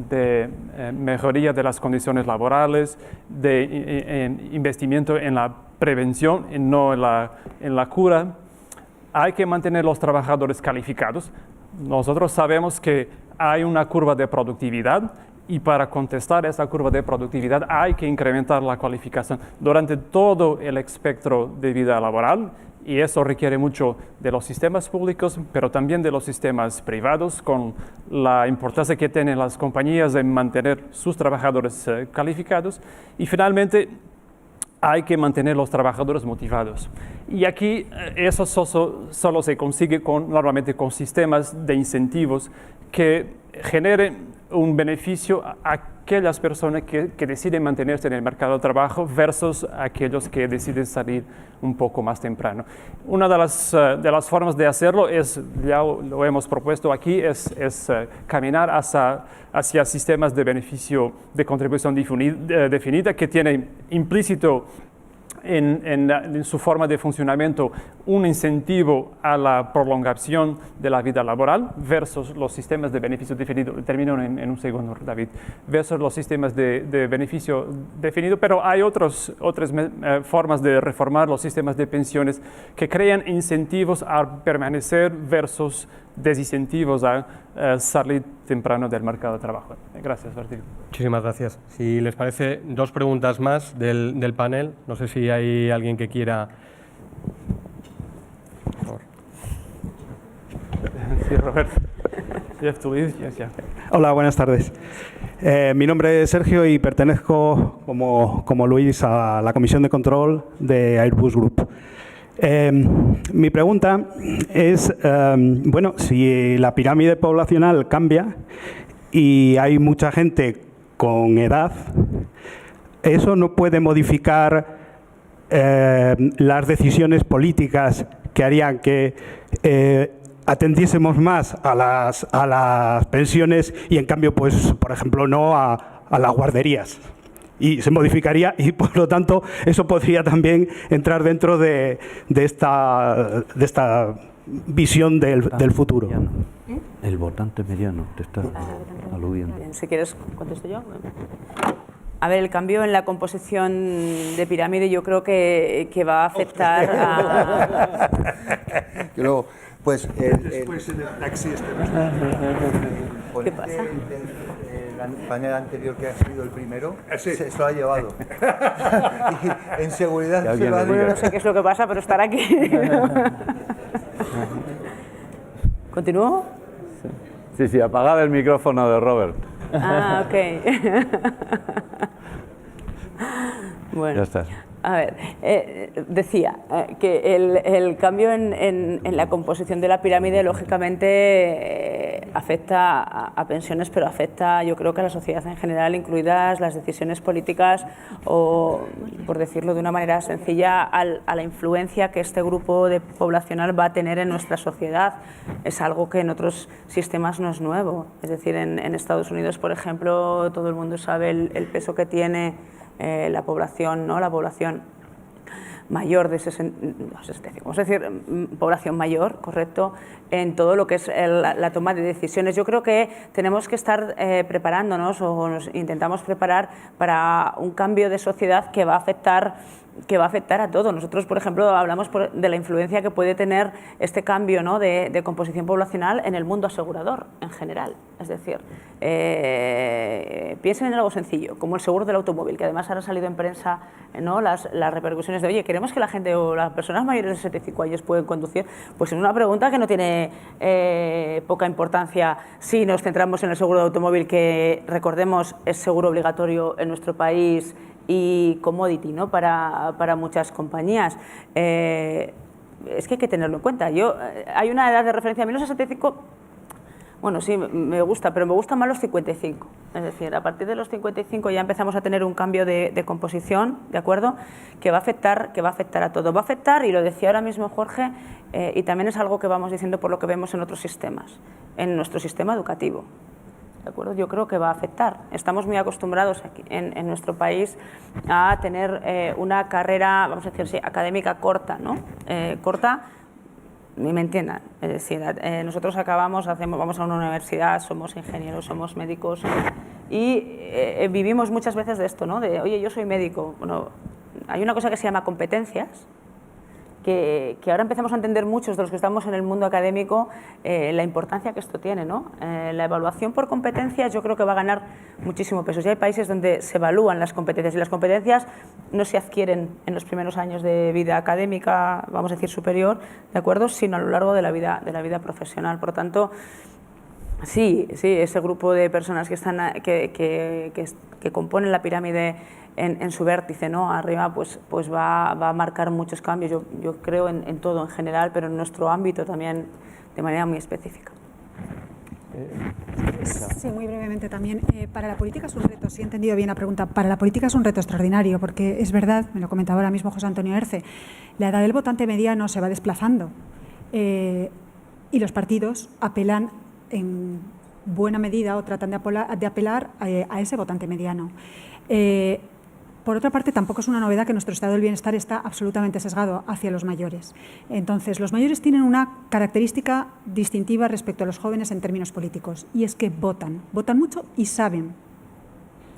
de mejoría de las condiciones laborales, de investimiento en la prevención y no en la cura. Hay que mantener los trabajadores calificados. Nosotros sabemos que hay una curva de productividad, y para contestar esa curva de productividad hay que incrementar la cualificación durante todo el espectro de vida laboral, y eso requiere mucho de los sistemas públicos, pero también de los sistemas privados, con la importancia que tienen las compañías en mantener sus trabajadores calificados. Y finalmente, hay que mantener los trabajadores motivados. Y aquí eso solo se consigue normalmente con sistemas de incentivos que generen un beneficio a aquellas personas que deciden mantenerse en el mercado de trabajo versus aquellos que deciden salir un poco más temprano. Una de las formas de hacerlo es, ya lo hemos propuesto aquí, es caminar hacia sistemas de beneficio de contribución definida, que tienen implícito en su forma de funcionamiento un incentivo a la prolongación de la vida laboral versus los sistemas de beneficio definido. Termino en un segundo, David. Versus los sistemas de beneficio definido, pero hay otras formas de reformar los sistemas de pensiones que crean incentivos a permanecer versus desincentivos a salir temprano del mercado de trabajo. Gracias, Martín. Muchísimas gracias. Si les parece, dos preguntas más del panel. No sé si hay alguien que quiera. Por favor. Sí, Roberto. Hola, buenas tardes. Mi nombre es Sergio y pertenezco, como Luis, a la Comisión de Control de Airbus Group. Mi pregunta es, bueno, si la pirámide poblacional cambia y hay mucha gente con edad, ¿eso no puede modificar las decisiones políticas que harían que atendiésemos más a las pensiones y en cambio, pues, por ejemplo, no a las guarderías? Y se modificaría y, por lo tanto, eso podría también entrar dentro de esta visión del futuro. El votante mediano, te está aludiendo. Si quieres, contesto yo. A ver, el cambio en la composición de pirámide yo creo que va a afectar a... Y luego, pues... Después en el taxi ¿Qué pasa? El panel anterior que ha sido el primero, sí. se lo ha llevado. Y en seguridad Que se lo ha alguien le Bueno, no sé qué es lo que pasa, pero estar aquí. ¿Continúo? Sí, apagad el micrófono de Robert. Ah, ok. Bueno, Ya está. a ver, decía que el cambio en la composición de la pirámide lógicamente afecta a pensiones, pero afecta yo creo que a la sociedad en general, incluidas las decisiones políticas o, por decirlo de una manera sencilla, a la influencia que este grupo poblacional va a tener en nuestra sociedad. Es algo que en otros sistemas no es nuevo. Es decir, en Estados Unidos, por ejemplo, todo el mundo sabe el peso que tiene la población, ¿no? La población mayor de 60, vamos a decir, población mayor, correcto, en todo lo que es la toma de decisiones. Yo creo que tenemos que estar preparándonos o nos intentamos preparar para un cambio de sociedad que va a afectar a todo. Nosotros, por ejemplo, hablamos de la influencia que puede tener este cambio, ¿no? de composición poblacional en el mundo asegurador en general. Es decir, piensen en algo sencillo, como el seguro del automóvil, que además ahora ha salido en prensa, ¿no? las repercusiones de, oye, ¿queremos que la gente o las personas mayores de 75 años pueden conducir? Pues es una pregunta que no tiene poca importancia si nos centramos en el seguro de automóvil, que, recordemos, es seguro obligatorio en nuestro país y commodity, ¿no? para muchas compañías. Es que hay que tenerlo en cuenta. Hay una edad de referencia, a mí los 65, bueno, sí, me gusta, pero me gustan más los 55. Es decir, a partir de los 55 ya empezamos a tener un cambio de composición, ¿de acuerdo? Que va a afectar a todo. Va a afectar, y lo decía ahora mismo Jorge, y también es algo que vamos diciendo por lo que vemos en otros sistemas, en nuestro sistema educativo. ¿De acuerdo? Yo creo que va a afectar. Estamos muy acostumbrados aquí, en nuestro país a tener una carrera, vamos a decir así, académica corta, ¿no? Corta, ni me entiendan. Es decir, nosotros vamos a una universidad, somos ingenieros, somos médicos y vivimos muchas veces de esto, ¿no? De, oye, yo soy médico. Bueno, hay una cosa que se llama competencias, que ahora empezamos a entender muchos de los que estamos en el mundo académico la importancia que esto tiene, ¿no? La evaluación por competencias yo creo que va a ganar muchísimo peso. Ya hay países donde se evalúan las competencias y las competencias no se adquieren en los primeros años de vida académica, vamos a decir superior, ¿de acuerdo? Sino a lo largo de la vida profesional. Por tanto, sí, ese grupo de personas que están que componen la pirámide en su vértice, ¿no? Arriba, pues va a marcar muchos cambios. Yo creo en todo en general, pero en nuestro ámbito también de manera muy específica. Sí, muy brevemente también. Para la política es un reto, si he entendido bien la pregunta, para la política es un reto extraordinario, porque es verdad, me lo comentaba ahora mismo José Antonio Erce, la edad del votante mediano se va desplazando y los partidos apelan en buena medida o tratan de apelar a ese votante mediano. Por otra parte, tampoco es una novedad que nuestro estado del bienestar está absolutamente sesgado hacia los mayores. Entonces, los mayores tienen una característica distintiva respecto a los jóvenes en términos políticos, y es que votan mucho y saben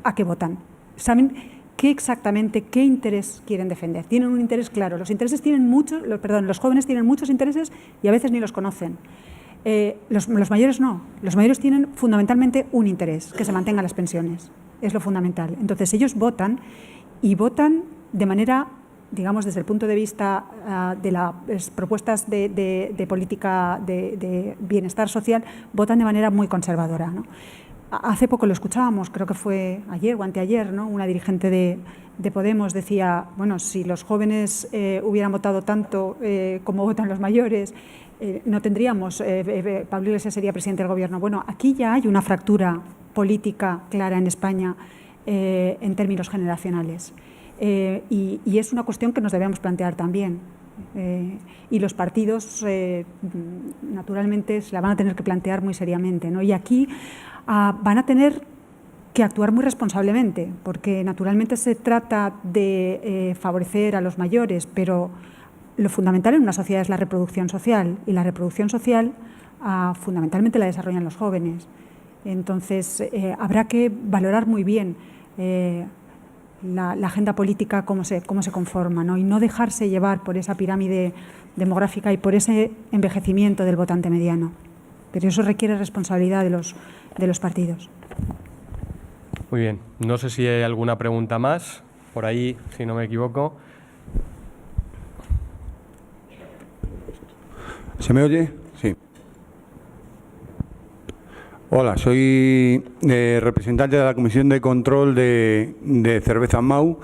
a qué votan. Saben qué interés quieren defender. Tienen un interés claro. Los jóvenes tienen muchos intereses y a veces ni los conocen. Los mayores no. Los mayores tienen fundamentalmente un interés, que se mantengan las pensiones. Es lo fundamental. Entonces, ellos votan y votan de manera, digamos, desde el punto de vista de las propuestas de política de bienestar social, votan de manera muy conservadora, ¿no? hace poco lo escuchábamos, creo que fue ayer o anteayer, ¿no? Una dirigente de Podemos decía, bueno, si los jóvenes hubieran votado tanto como votan los mayores, no tendríamos, Pablo Iglesias sería presidente del Gobierno. Bueno, aquí ya hay una fractura política clara en España en términos generacionales. Y es una cuestión que nos debemos plantear también. Y los partidos, naturalmente, se la van a tener que plantear muy seriamente, ¿no? Y aquí van a tener que actuar muy responsablemente, porque naturalmente se trata de favorecer a los mayores, pero lo fundamental en una sociedad es la reproducción social, y la reproducción social fundamentalmente la desarrollan los jóvenes. Entonces, habrá que valorar muy bien la agenda política, cómo se conforma, ¿no? Y no dejarse llevar por esa pirámide demográfica y por ese envejecimiento del votante mediano. Pero eso requiere responsabilidad de los partidos. Muy bien. No sé si hay alguna pregunta más. Por ahí, si no me equivoco. ¿Se me oye? Sí. Hola, soy representante de la Comisión de Control de Cerveza Mau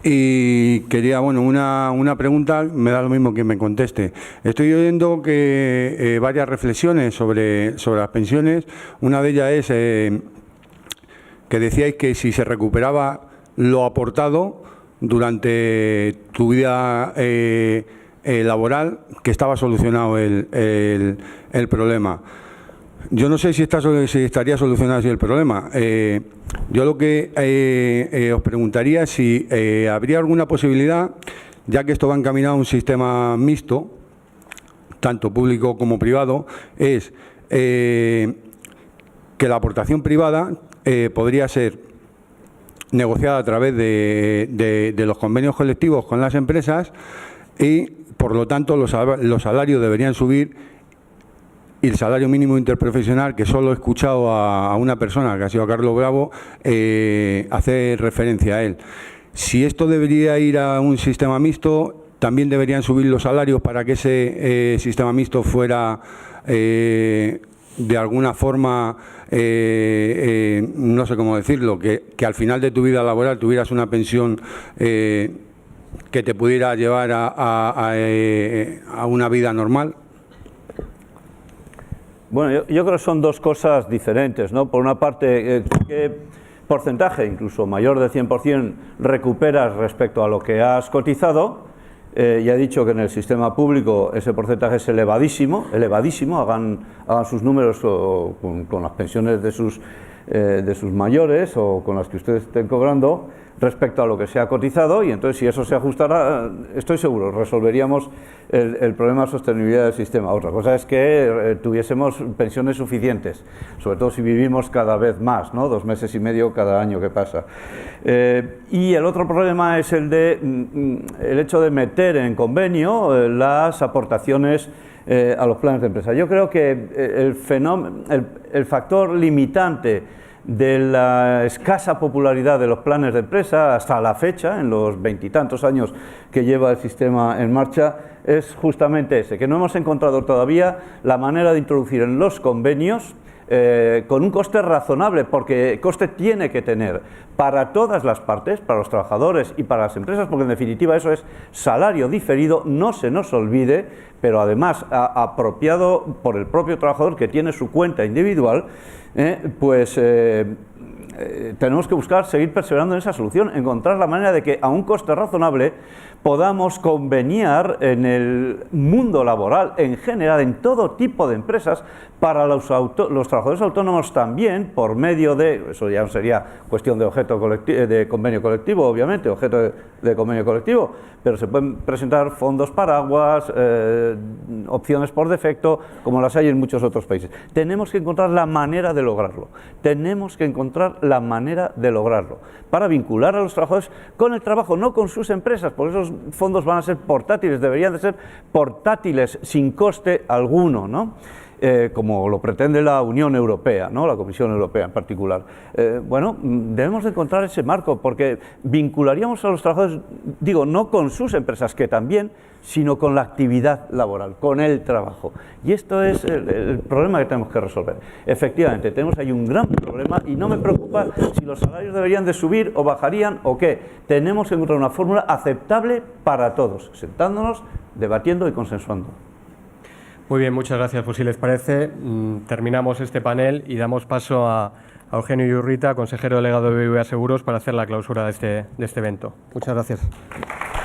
y quería, bueno, una pregunta, me da lo mismo que me conteste. Estoy oyendo que varias reflexiones sobre las pensiones. Una de ellas es que decíais que si se recuperaba lo aportado durante tu vida laboral, que estaba solucionado el problema. Yo no sé si estaría solucionado así el problema. Yo lo que os preguntaría es si habría alguna posibilidad, ya que esto va encaminado a un sistema mixto, tanto público como privado, es que la aportación privada podría ser negociada a través de los convenios colectivos con las empresas y, por lo tanto, los salarios deberían subir. Y el salario mínimo interprofesional, que solo he escuchado a una persona, que ha sido Carlos Bravo, hacer referencia a él. Si esto debería ir a un sistema mixto, también deberían subir los salarios para que ese sistema mixto fuera de alguna forma, no sé cómo decirlo, que al final de tu vida laboral tuvieras una pensión que te pudiera llevar a una vida normal. Bueno, yo creo que son dos cosas diferentes, ¿no? Por una parte, ¿qué porcentaje, incluso mayor del 100%, recuperas respecto a lo que has cotizado? Ya he dicho que en el sistema público ese porcentaje es elevadísimo, hagan sus números con las pensiones de sus mayores o con las que ustedes estén cobrando respecto a lo que se ha cotizado, y entonces si eso se ajustara, estoy seguro, resolveríamos el problema de sostenibilidad del sistema. Otra cosa es que tuviésemos pensiones suficientes, sobre todo si vivimos cada vez más, ¿no? 2 meses y medio cada año que pasa. Y el otro problema es el hecho de meter en convenio las aportaciones a los planes de empresa. Yo creo que el factor limitante de la escasa popularidad de los planes de empresa hasta la fecha, en los 20 y tantos años que lleva el sistema en marcha, es justamente ese, que no hemos encontrado todavía la manera de introducir en los convenios con un coste razonable, porque coste tiene que tener para todas las partes, para los trabajadores y para las empresas, porque en definitiva eso es salario diferido, no se nos olvide, pero además apropiado por el propio trabajador, que tiene su cuenta individual. Tenemos que buscar seguir perseverando en esa solución, encontrar la manera de que a un coste razonable podamos conveniar en el mundo laboral en general, en todo tipo de empresas, para los trabajadores autónomos también, por medio de, eso ya sería cuestión de convenio colectivo, obviamente, objeto de convenio colectivo, pero se pueden presentar fondos paraguas, opciones por defecto, como las hay en muchos otros países. Tenemos que encontrar la manera de lograrlo, para vincular a los trabajadores con el trabajo, no con sus empresas, porque esos fondos van a ser portátiles, deberían de ser portátiles sin coste alguno, ¿no? como lo pretende la Unión Europea, ¿no? La Comisión Europea en particular. Bueno, debemos de encontrar ese marco, porque vincularíamos a los trabajadores, digo, no con sus empresas, que también, sino con la actividad laboral, con el trabajo. Y esto es el problema que tenemos que resolver. Efectivamente, tenemos ahí un gran problema y no me preocupa si los salarios deberían de subir o bajarían o qué. Tenemos que encontrar una fórmula aceptable para todos, sentándonos, debatiendo y consensuando. Muy bien, muchas gracias. Pues si les parece, terminamos este panel y damos paso a Eugenio Iurrita, consejero delegado de BBVA Seguros, para hacer la clausura de este evento. Muchas gracias.